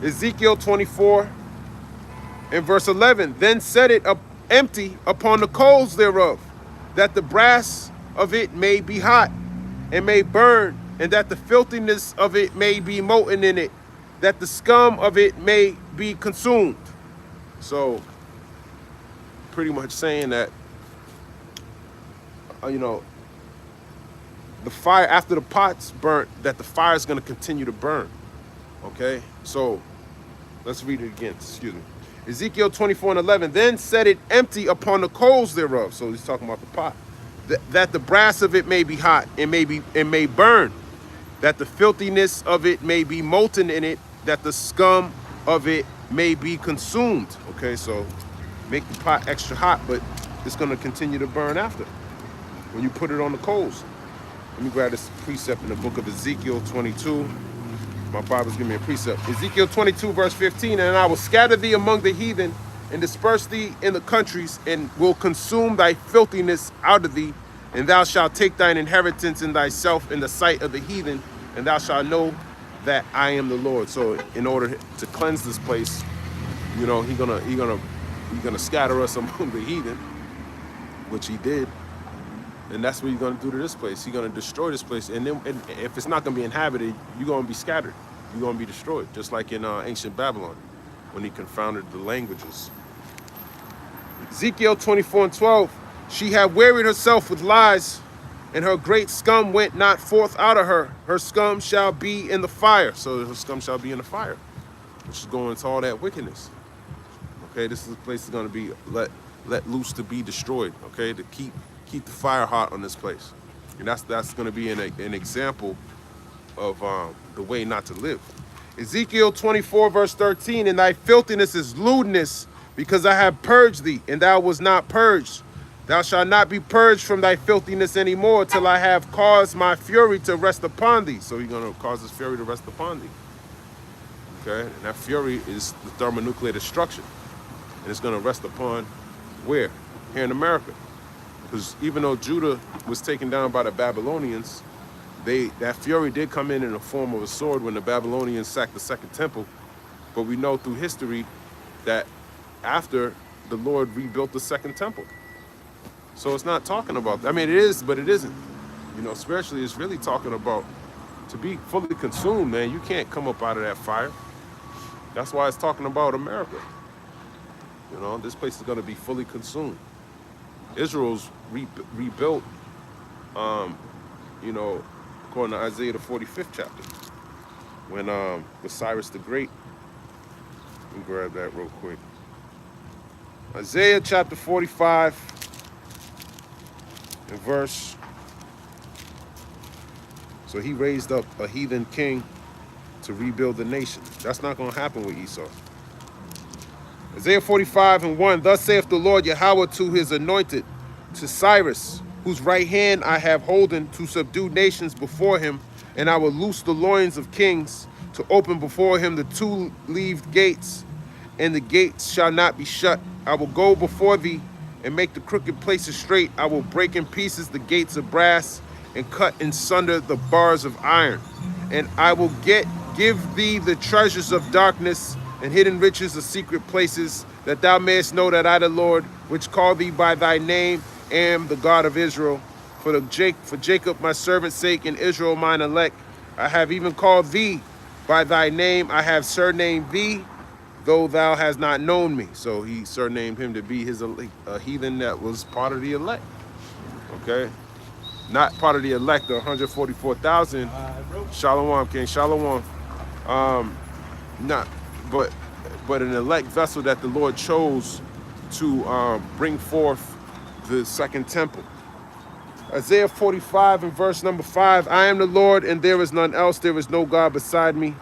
A: Ezekiel 24 and verse 11, then set it up empty upon the coals thereof, that the brass of it may be hot and may burn, and that the filthiness of it may be molten in it, that the scum of it may be consumed. So pretty much saying that, the fire, after the pot's burnt, that the fire is going to continue to burn. Okay, so let's read it again. Excuse me. Ezekiel 24 and 11. Then set it empty upon the coals thereof. So he's talking about the pot. That the brass of it may be hot and may burn. That the filthiness of it may be molten in it. That the scum of it may be consumed. Okay, so make the pot extra hot, but it's going to continue to burn after when you put it on the coals. Let me grab this precept in the book of Ezekiel 22. My Bible's giving me a precept. Ezekiel 22, verse 15, and I will scatter thee among the heathen and disperse thee in the countries, and will consume thy filthiness out of thee, and thou shalt take thine inheritance in thyself in the sight of the heathen, and thou shalt know that I am the Lord. So in order to cleanse this place, he's gonna scatter us among the heathen, which he did. And that's what he's going to do to this place. He's going to destroy this place. And then if it's not going to be inhabited, you're going to be scattered. You're going to be destroyed. Just like in ancient Babylon, when he confounded the languages. Ezekiel 24 and 12. She had wearied herself with lies, and her great scum went not forth out of her. Her scum shall be in the fire. So her scum shall be in the fire, which is going to all that wickedness. Okay, this is the place that's going to be let loose to be destroyed. Okay, to keep the fire hot on this place. And that's going to be an example of the way not to live. Ezekiel 24 verse 13, and thy filthiness is lewdness, because I have purged thee, and thou was not purged. Thou shalt not be purged from thy filthiness anymore, till I have caused my fury to rest upon thee. So he's going to cause his fury to rest upon thee. Okay, and that fury is the thermonuclear destruction. And it's going to rest upon where? Here in America. Because even though Judah was taken down by the Babylonians, that fury did come in the form of a sword when the Babylonians sacked the second temple. But we know through history that after, the Lord rebuilt the second temple. So it's not talking about, it is, but it isn't. Spiritually, it's really talking about to be fully consumed, man. You can't come up out of that fire. That's why it's talking about America. This place is going to be fully consumed. Israel's rebuilt, according to Isaiah the 45th chapter, when with Cyrus the Great. Let me grab that real quick. Isaiah chapter 45 and verse. So he raised up a heathen king to rebuild the nation. That's not going to happen with Esau. Isaiah 45 and 1, thus saith the Lord Yahweh to his anointed, to Cyrus, whose right hand I have holden, to subdue nations before him, and I will loose the loins of kings, to open before him the two-leaved gates, and the gates shall not be shut. I will go before thee and make the crooked places straight. I will break in pieces the gates of brass and cut in sunder the bars of iron. And I will give thee the treasures of darkness and hidden riches of secret places, that thou mayest know that I, the Lord, which call thee by thy name, am the God of Israel. For Jacob my servant's sake, and Israel mine elect, I have even called thee by thy name. I have surnamed thee, though thou hast not known me. So he surnamed him to be his a heathen that was part of the elect. Okay, not part of the elect, the 144,000. Shalom, King. Shalom. Not, but an elect vessel that the Lord chose to bring forth the second temple. Isaiah 45 and verse number 5. I am the Lord, and there is none else. There is no God beside me.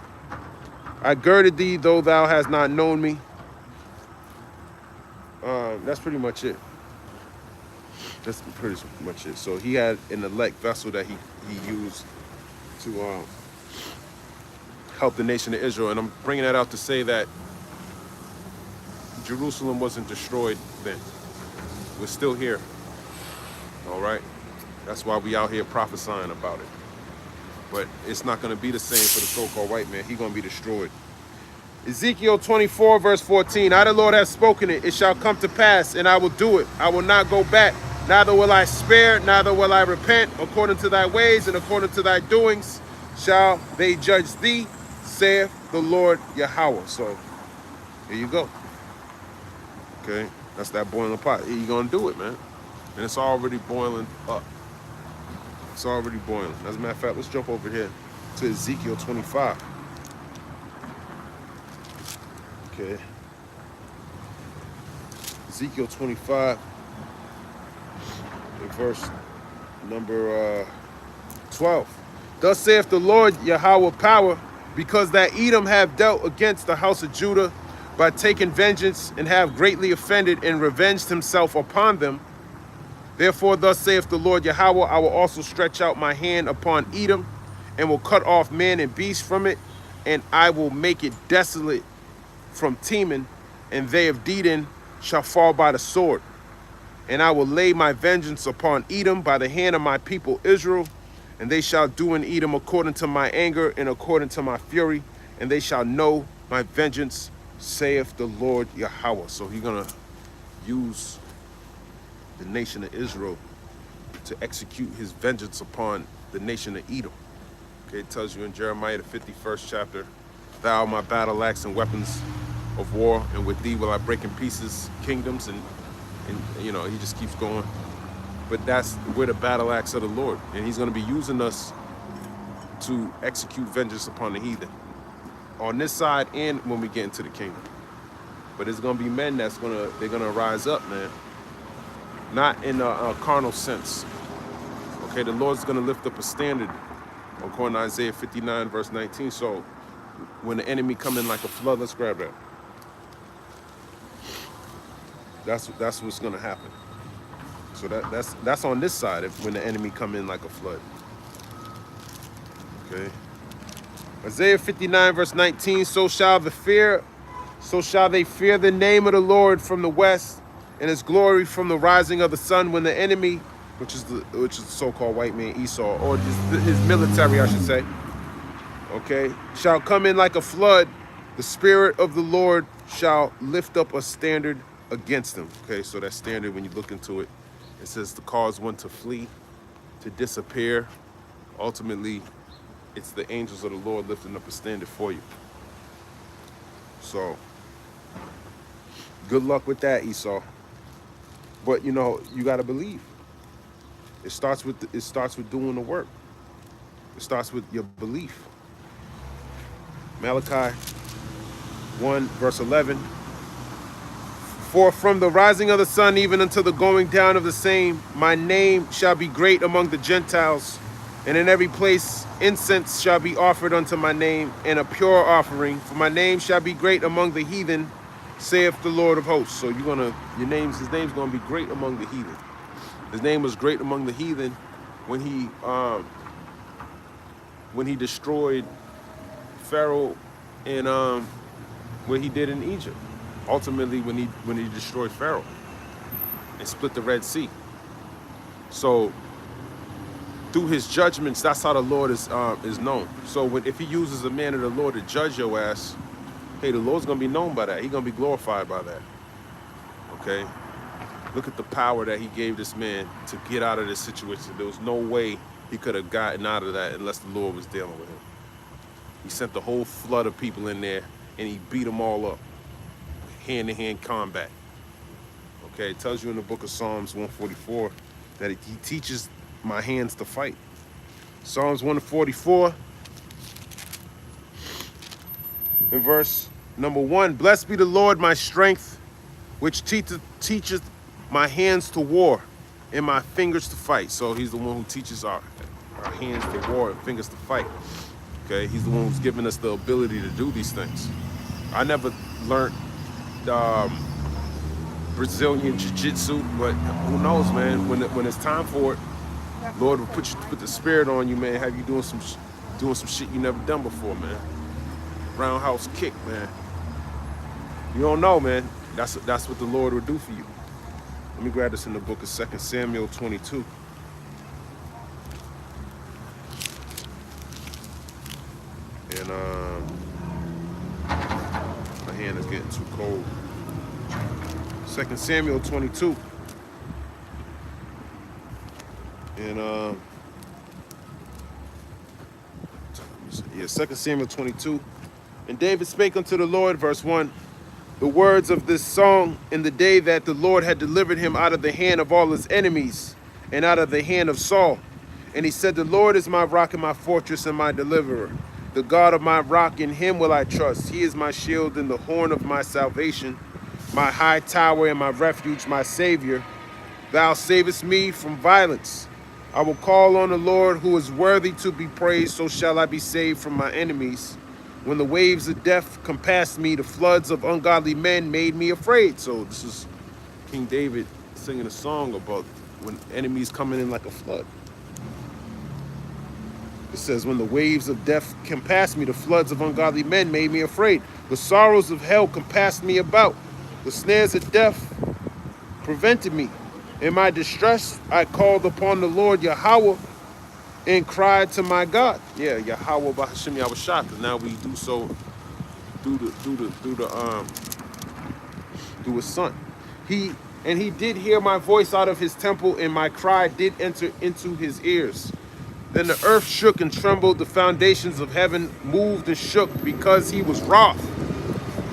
A: I girded thee, though thou hast not known me. That's pretty much it. That's pretty much it. So he had an elect vessel that he used to help the nation of Israel. And I'm bringing that out to say that Jerusalem wasn't destroyed then. We're still here. All right? That's why we out here prophesying about it. But it's not going to be the same for the so-called white man. He's going to be destroyed. Ezekiel 24, verse 14. I, the Lord, have spoken it. It shall come to pass, and I will do it. I will not go back. Neither will I spare, neither will I repent. According to thy ways and according to thy doings shall they judge thee, saith the Lord Yahweh. So, here you go. Okay? That's that boiling pot. You're going to do it, man. And it's already boiling up. It's already boiling. As a matter of fact, let's jump over here to Ezekiel 25. Okay. Ezekiel 25, verse number 12. Thus saith the Lord Yahweh power, because that Edom have dealt against the house of Judah by taking vengeance, and have greatly offended and revenged himself upon them. Therefore, thus saith the Lord Yahweh, I will also stretch out my hand upon Edom, and will cut off man and beast from it, and I will make it desolate from Teman, and they of Dedan shall fall by the sword. And I will lay my vengeance upon Edom by the hand of my people Israel, and they shall do in Edom according to my anger and according to my fury, and they shall know my vengeance, saith the Lord Yahweh. So he's going to use the nation of Israel to execute his vengeance upon the nation of Edom. Okay, it tells you in Jeremiah, the 51st chapter, thou my battle axe and weapons of war, and with thee will I break in pieces kingdoms, and you know, he just keeps going. But we're the battle axe of the Lord, and he's going to be using us to execute vengeance upon the heathen on this side and when we get into the kingdom. But it's going to be men they're going to rise up, man. Not in a carnal sense. Okay, the Lord's going to lift up a standard according to Isaiah 59 verse 19. So when the enemy come in like a flood, let's grab that. That's what's going to happen. So that's on this side when the enemy come in like a flood. Okay. Isaiah 59 verse 19. So shall they fear the name of the Lord from the west, and his glory from the rising of the sun, when the enemy, which is the so-called white man Esau, or just his military, I should say, okay, shall come in like a flood. The Spirit of the Lord shall lift up a standard against them. Okay, so that standard, when you look into it, it says to cause one to flee, to disappear. Ultimately, it's the angels of the Lord lifting up a standard for you. So, good luck with that, Esau. But you know, you gotta believe. It starts with doing the work. It starts with your belief. Malachi 1 verse 11. For from the rising of the sun even until the going down of the same, my name shall be great among the Gentiles, and in every place incense shall be offered unto my name, and a pure offering. For my name shall be great among the heathen, saith the Lord of hosts. So his name's gonna be great among the heathen. His name was great among the heathen when he destroyed Pharaoh and what he did in Egypt. Ultimately, when he destroyed Pharaoh and split the Red Sea. So through his judgments, that's how the Lord is known. So if he uses a man of the Lord to judge your ass, hey, the Lord's gonna be known by that. He's gonna be glorified by that. Okay? Look at the power that he gave this man to get out of this situation. There was no way he could have gotten out of that unless the Lord was dealing with him. He sent the whole flood of people in there and he beat them all up. Hand-to-hand combat. Okay, it tells you in the book of Psalms 144 that he teaches my hands to fight. Psalms 144 in verse number 1. Blessed be the Lord my strength, which teacheth my hands to war and my fingers to fight. So he's the one who teaches our hands to war and fingers to fight. Okay, he's the one who's given us the ability to do these things. I never learned Brazilian jiu-jitsu, but who knows, man? When it's time for it, Lord will put the spirit on you, man. Have you doing some shit you never done before, man. Roundhouse kick, man. You don't know, man. That's what the Lord will do for you. Let me grab this in the book of 2 Samuel 22. And my hand is getting too cold. 2 Samuel 22. And 2 Samuel 22. And David spake unto the Lord, verse 1, the words of this song in the day that the Lord had delivered him out of the hand of all his enemies and out of the hand of Saul. And he said, the Lord is my rock and my fortress and my deliverer. The God of my rock, in him will I trust. He is my shield and the horn of my salvation, my high tower and my refuge, my Savior. Thou savest me from violence. I will call on the Lord, who is worthy to be praised, so shall I be saved from my enemies. When the waves of death compassed me, the floods of ungodly men made me afraid. So this is King David singing a song about when enemies coming in like a flood. It says, when the waves of death compassed me, the floods of ungodly men made me afraid. The sorrows of hell compassed me about. The snares of death prevented me. In my distress, I called upon the Lord Yahweh and cried to my God. Yeah, Yahweh Bahashim Yahushua. Now we do so through his son. He did hear my voice out of his temple, and my cry did enter into his ears. Then the earth shook and trembled, the foundations of heaven moved and shook, because he was wroth.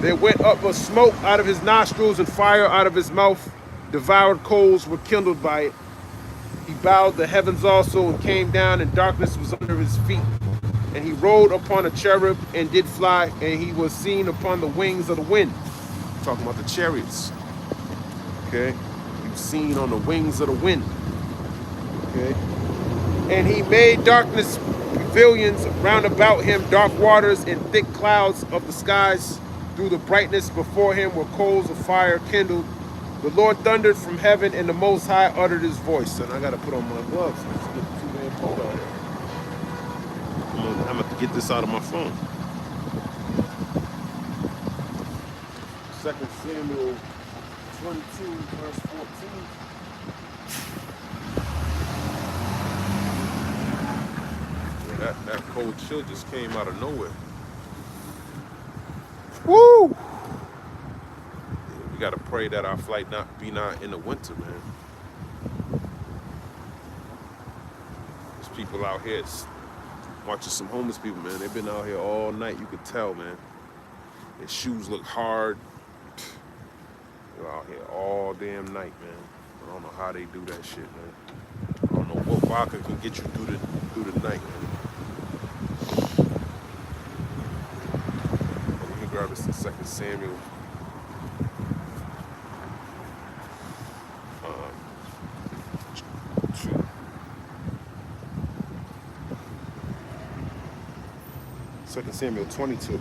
A: There went up a smoke out of his nostrils, and fire out of his mouth. Devoured coals were kindled by it. He bowed the heavens also, and came down, and darkness was under his feet. And he rode upon a cherub and did fly, and he was seen upon the wings of the wind. Talking about the chariots. Okay? He was seen on the wings of the wind. Okay? And he made darkness pavilions round about him, dark waters and thick clouds of the skies. Through the brightness before him were coals of fire kindled. The Lord thundered from heaven, and the Most High uttered his voice. And I got to put on my gloves. It's getting too damn cold out here. I'm going to have to get this out of my phone. 2 Samuel 22, verse 14. That cold chill just came out of nowhere. Woo! Yeah, we gotta pray that our flight not in the winter, man. There's people out here watching some homeless people, man. They've been out here all night. You could tell, man. Their shoes look hard. They're out here all damn night, man. I don't know how they do that shit, man. I don't know what vodka can get you through the night, man. Let me grab this in 2 Samuel. 2 Samuel 22.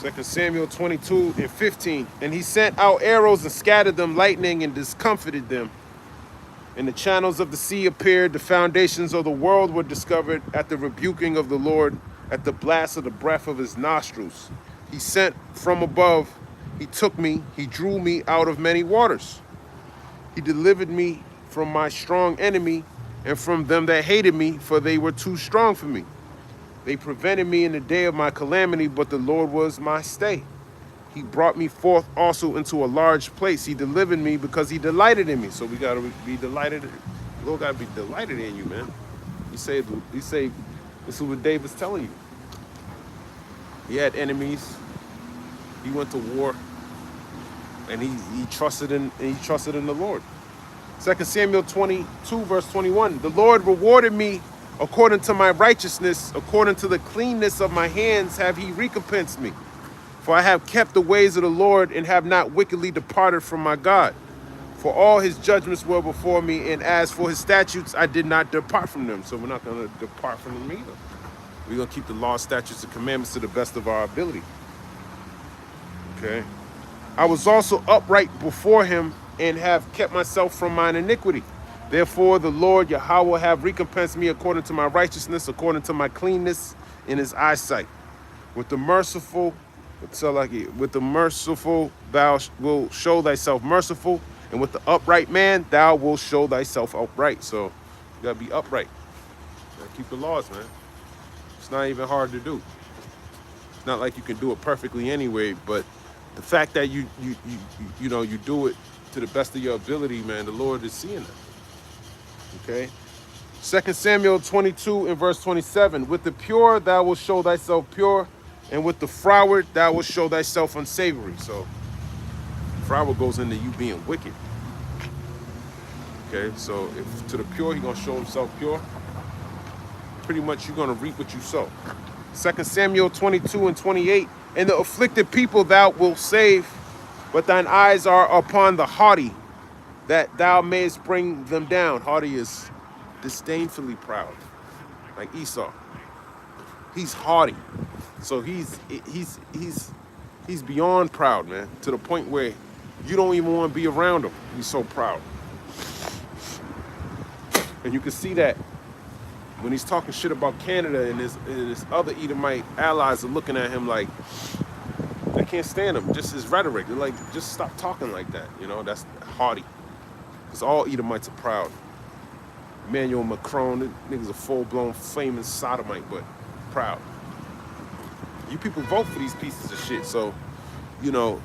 A: 2 Samuel 22:15. And he sent out arrows and scattered them, lightning and discomfited them. And the channels of the sea appeared, the foundations of the world were discovered at the rebuking of the Lord, at the blast of the breath of his nostrils. He sent from above, he took me, he drew me out of many waters. He delivered me from my strong enemy and from them that hated me, for they were too strong for me. They prevented me in the day of my calamity, but the Lord was my stay. He brought me forth also into a large place. He delivered me because he delighted in me. So we got to be delighted. The Lord got to be delighted in you, man. He said, this is what David's telling you. He had enemies. He went to war. And he trusted in the Lord. 2 Samuel 22, verse 21. The Lord rewarded me according to my righteousness, according to the cleanness of my hands have he recompensed me. For I have kept the ways of the Lord and have not wickedly departed from my God. For all his judgments were before me, and as for his statutes, I did not depart from them. So we're not going to depart from them either. We're going to keep the law, statutes, and commandments to the best of our ability. Okay. I was also upright before him and have kept myself from mine iniquity. Therefore, the Lord Yahweh have recompensed me according to my righteousness, according to my cleanness in his eyesight. With the merciful thou wilt show thyself merciful, and with the upright man thou wilt show thyself upright. So you gotta be upright. You gotta keep the laws, man. It's not even hard to do. It's not like you can do it perfectly anyway, but the fact that you do it to the best of your ability, man, the Lord is seeing it. Okay? 2 Samuel 22 and verse 27. With the pure thou wilt show thyself pure, and with the froward thou wilt show thyself unsavory. So froward goes into you being wicked. Okay, so if to the pure, he's gonna show himself pure. Pretty much you're gonna reap what you sow. 2 Samuel 22 and 28. And the afflicted people thou wilt save, but thine eyes are upon the haughty, that thou mayest bring them down. Haughty is disdainfully proud, like Esau. He's haughty. So he's beyond proud, man, to the point where you don't even want to be around him. He's so proud. And you can see that when he's talking shit about Canada, and his other Edomite allies are looking at him like they can't stand him. Just his rhetoric. They're like, just stop talking like that. You know, that's haughty. Because all Edomites are proud. Emmanuel Macron, that nigga's a full-blown famous sodomite, but proud. You people vote for these pieces of shit, so, you know,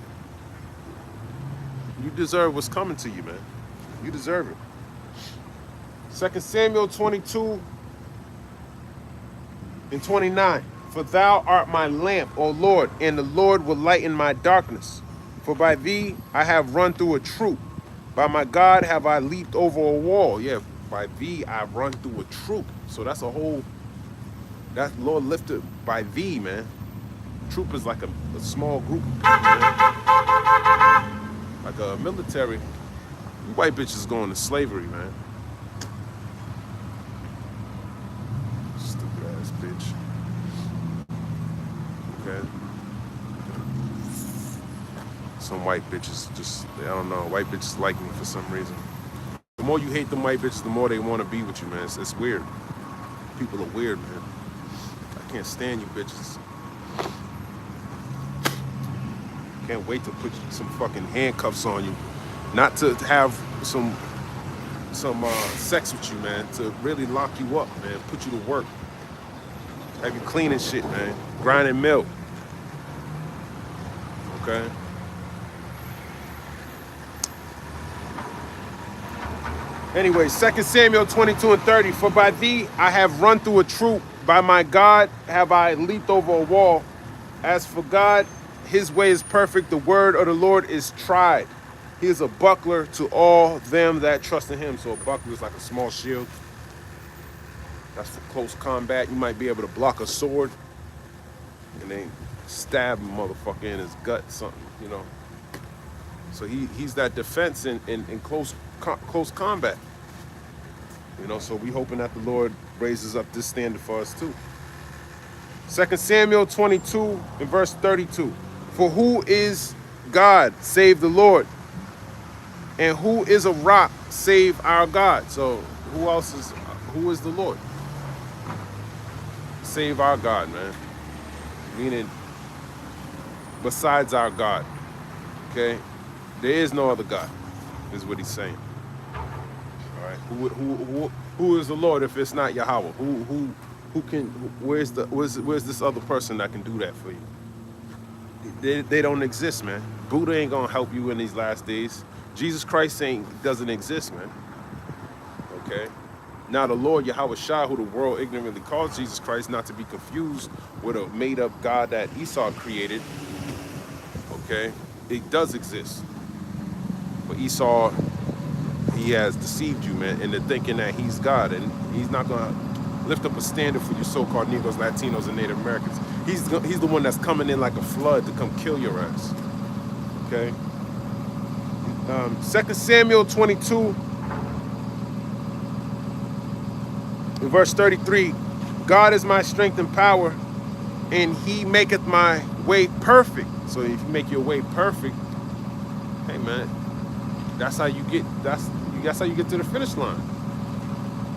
A: you deserve what's coming to you, man. You deserve it. 2 Samuel 22 and 29. For thou art my lamp, O Lord, and the Lord will lighten my darkness. For by thee I have run through a troop. By my God have I leaped over a wall. Yeah, by thee I run through a troop. So that's that's Lord lifted by thee, man. Troop is like a small group, man. Like a military. You white bitches going to slavery, man. Stupid ass bitch. Okay. Some white bitches just, I don't know, white bitches like me for some reason. The more you hate them white bitches, the more they want to be with you, man. It's weird. People are weird, man. I can't stand you bitches. Can't wait to put some fucking handcuffs on you. Not to have some sex with you, man. To really lock you up, man. Put you to work. Have you cleaning shit, man. Grinding milk. Okay? Anyway, 2 Samuel 22 and 30. For by thee I have run through a troop. By my God have I leaped over a wall. As for God, his way is perfect. The word of the Lord is tried. He is a buckler to all them that trust in him. So a buckler is like a small shield. That's for close combat. You might be able to block a sword and then stab a motherfucker in his gut, something, you know. So he's that defense in close combat. You know, so we hoping that the Lord raises up this standard for us too. 2 Samuel 22 and verse 32. For who is God save the Lord? And who is a rock save our God? So who is the Lord? Save our God, man. Meaning besides our God. Okay? There is no other God, is what he's saying. All right. Who is the Lord if it's not Yahweh? Who can? Where's this other person that can do that for you? They don't exist, man. Buddha ain't gonna help you in these last days. Jesus Christ doesn't exist, man. Okay. Now the Lord Yahweh Shah, who the world ignorantly calls Jesus Christ, not to be confused with a made-up God that Esau created. Okay, it does exist, but Esau, he has deceived you, man, into thinking that he's God, and he's not gonna lift up a standard for you so-called Negroes, Latinos, and Native Americans. He's the one that's coming in like a flood to come kill your ass. Okay. 2 Samuel 22, in verse 33, God is my strength and power, and he maketh my way perfect. So if you make your way perfect, hey man, that's how you get to the finish line.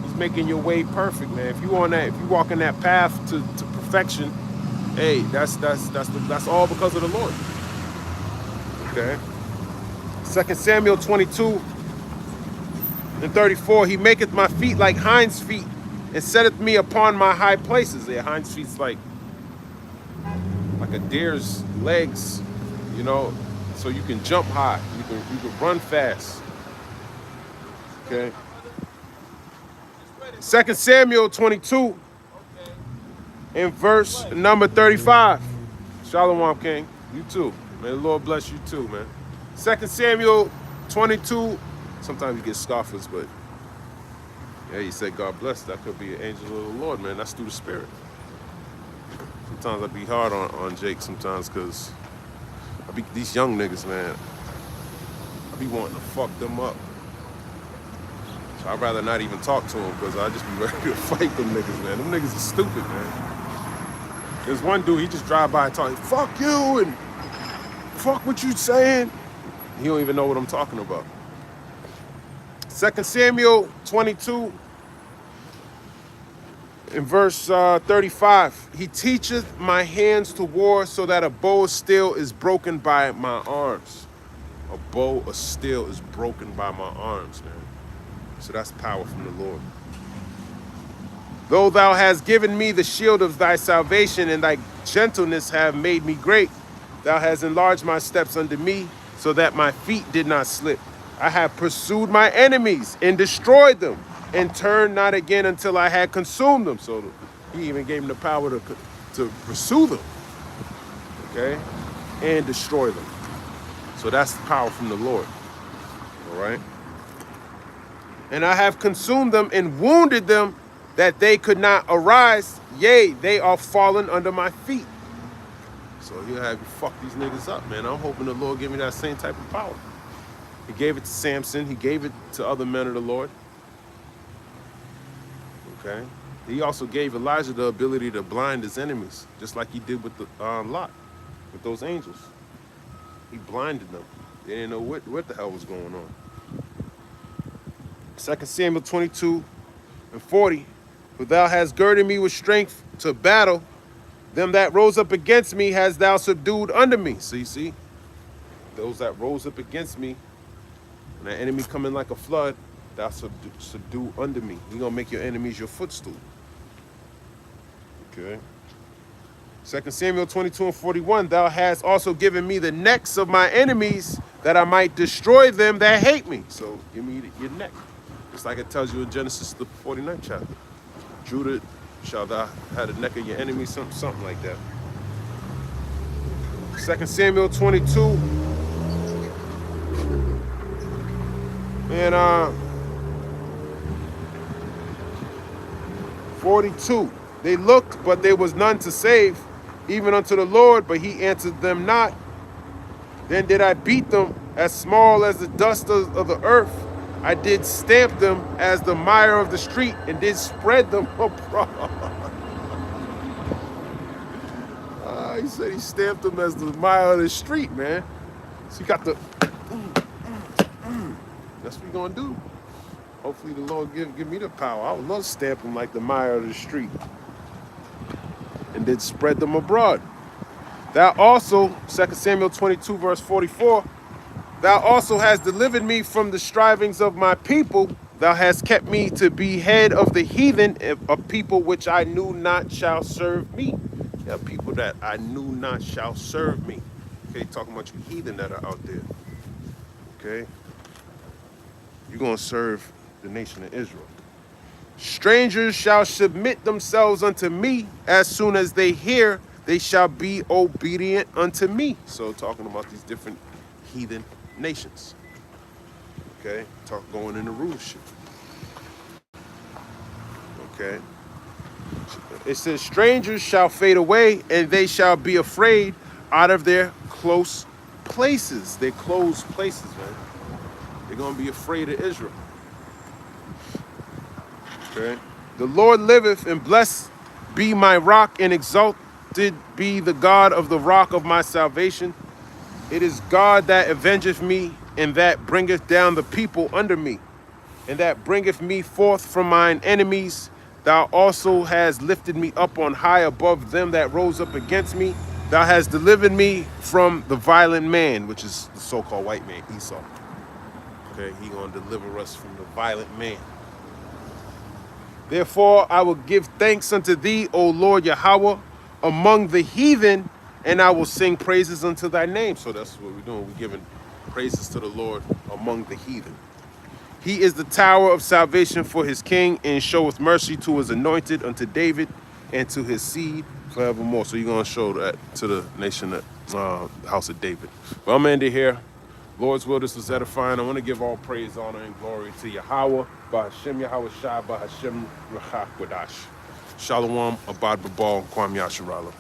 A: He's making your way perfect, man. If you walk in that path to perfection, hey, that's all because of the Lord. Okay. 2 Samuel 22 and 34, he maketh my feet like hinds feet, and setteth me upon my high places. Yeah, hinds feet's like a deer's legs, you know, so you can jump high, you can run fast. Okay. 2 Samuel 22 and verse number 35. Shalom, King. You too. May the Lord bless you too, man. 2 Samuel 22. Sometimes you get scoffers, but yeah, you said God bless. That could be an angel of the Lord, man. That's through the Spirit. Sometimes I be hard on Jake sometimes because these young niggas, man, I be wanting to fuck them up. So I'd rather not even talk to them because I just be ready to fight them niggas, man. Them niggas are stupid, man. There's one dude, he just drive by and talk, fuck you and fuck what you saying. He don't even know what I'm talking about. 2 Samuel 22 in verse 35. He teacheth my hands to war so that a bow of steel is broken by my arms. A bow of steel is broken by my arms, man. So that's power from the Lord. Though thou hast given me the shield of thy salvation, and thy gentleness have made me great, thou hast enlarged my steps under me, so that my feet did not slip. I have pursued my enemies and destroyed them, and turned not again until I had consumed them. So he even gave him the power to pursue them, okay, and destroy them. So that's the power from the Lord, all right? And I have consumed them and wounded them, that they could not arise. Yea, they are fallen under my feet. So he'll have you fuck these niggas up, man. I'm hoping the Lord give me that same type of power. He gave it to Samson. He gave it to other men of the Lord. Okay. He also gave Elijah the ability to blind his enemies, just like he did with the Lot, with those angels. He blinded them. They didn't know what the hell was going on. 2 Samuel 22 and 40. For thou hast girded me with strength to battle. Them that rose up against me hast thou subdued under me. So you see, those that rose up against me, when the enemy come in like a flood, thou subdue under me. You're going to make your enemies your footstool. Okay. 2 Samuel 22 and 41. Thou hast also given me the necks of my enemies, that I might destroy them that hate me. So give me your neck. Just like it tells you in Genesis, the 49th chapter. Judah shall thou have the neck of your enemy, something like that. 2 Samuel 22 and 42. They looked, but there was none to save, even unto the Lord, but he answered them not. Then did I beat them as small as the dust of the earth. I did stamp them as the mire of the street, and did spread them abroad. He said he stamped him as the mile of the street, man. So he got the. That's what we gonna do. Hopefully the Lord give me the power. I would love to stamp him like the mile of the street, and then spread them abroad. Thou also, 2 Samuel 22, verse 44, thou also hast delivered me from the strivings of my people. Thou hast kept me to be head of the heathen, a people which I knew not shall serve me. Yeah, people that I knew not shall serve me. Okay, talking about you heathen that are out there. Okay, you're going to serve the nation of Israel. Strangers shall submit themselves unto me. As soon as they hear, they shall be obedient unto me. So talking about these different heathen nations. Okay, going into rulership. Okay. It says, strangers shall fade away, and they shall be afraid out of their close places. Their close places, man. They're going to be afraid of Israel. Okay. The Lord liveth, and blessed be my rock, and exalted be the God of the rock of my salvation. It is God that avengeth me, and that bringeth down the people under me, and that bringeth me forth from mine enemies. Thou also hast lifted me up on high above them that rose up against me. Thou hast delivered me from the violent man, which is the so-called white man, Esau. Okay, he gonna deliver us from the violent man. Therefore, I will give thanks unto thee, O Lord Yahweh, among the heathen, and I will sing praises unto thy name. So that's what we're doing. We're giving praises to the Lord among the heathen. He is the tower of salvation for his king, and showeth mercy to his anointed, unto David, and to his seed forevermore. So you're going to show that to the nation, the house of David. Well, I'm ending here. Lord's will, this was edifying. I want to give all praise, honor, and glory to Yahweh, Bahashem Yahweh Shai, Bahashem Ruach Kodash. Shalom, Abad Babal, Kwam Yasharala.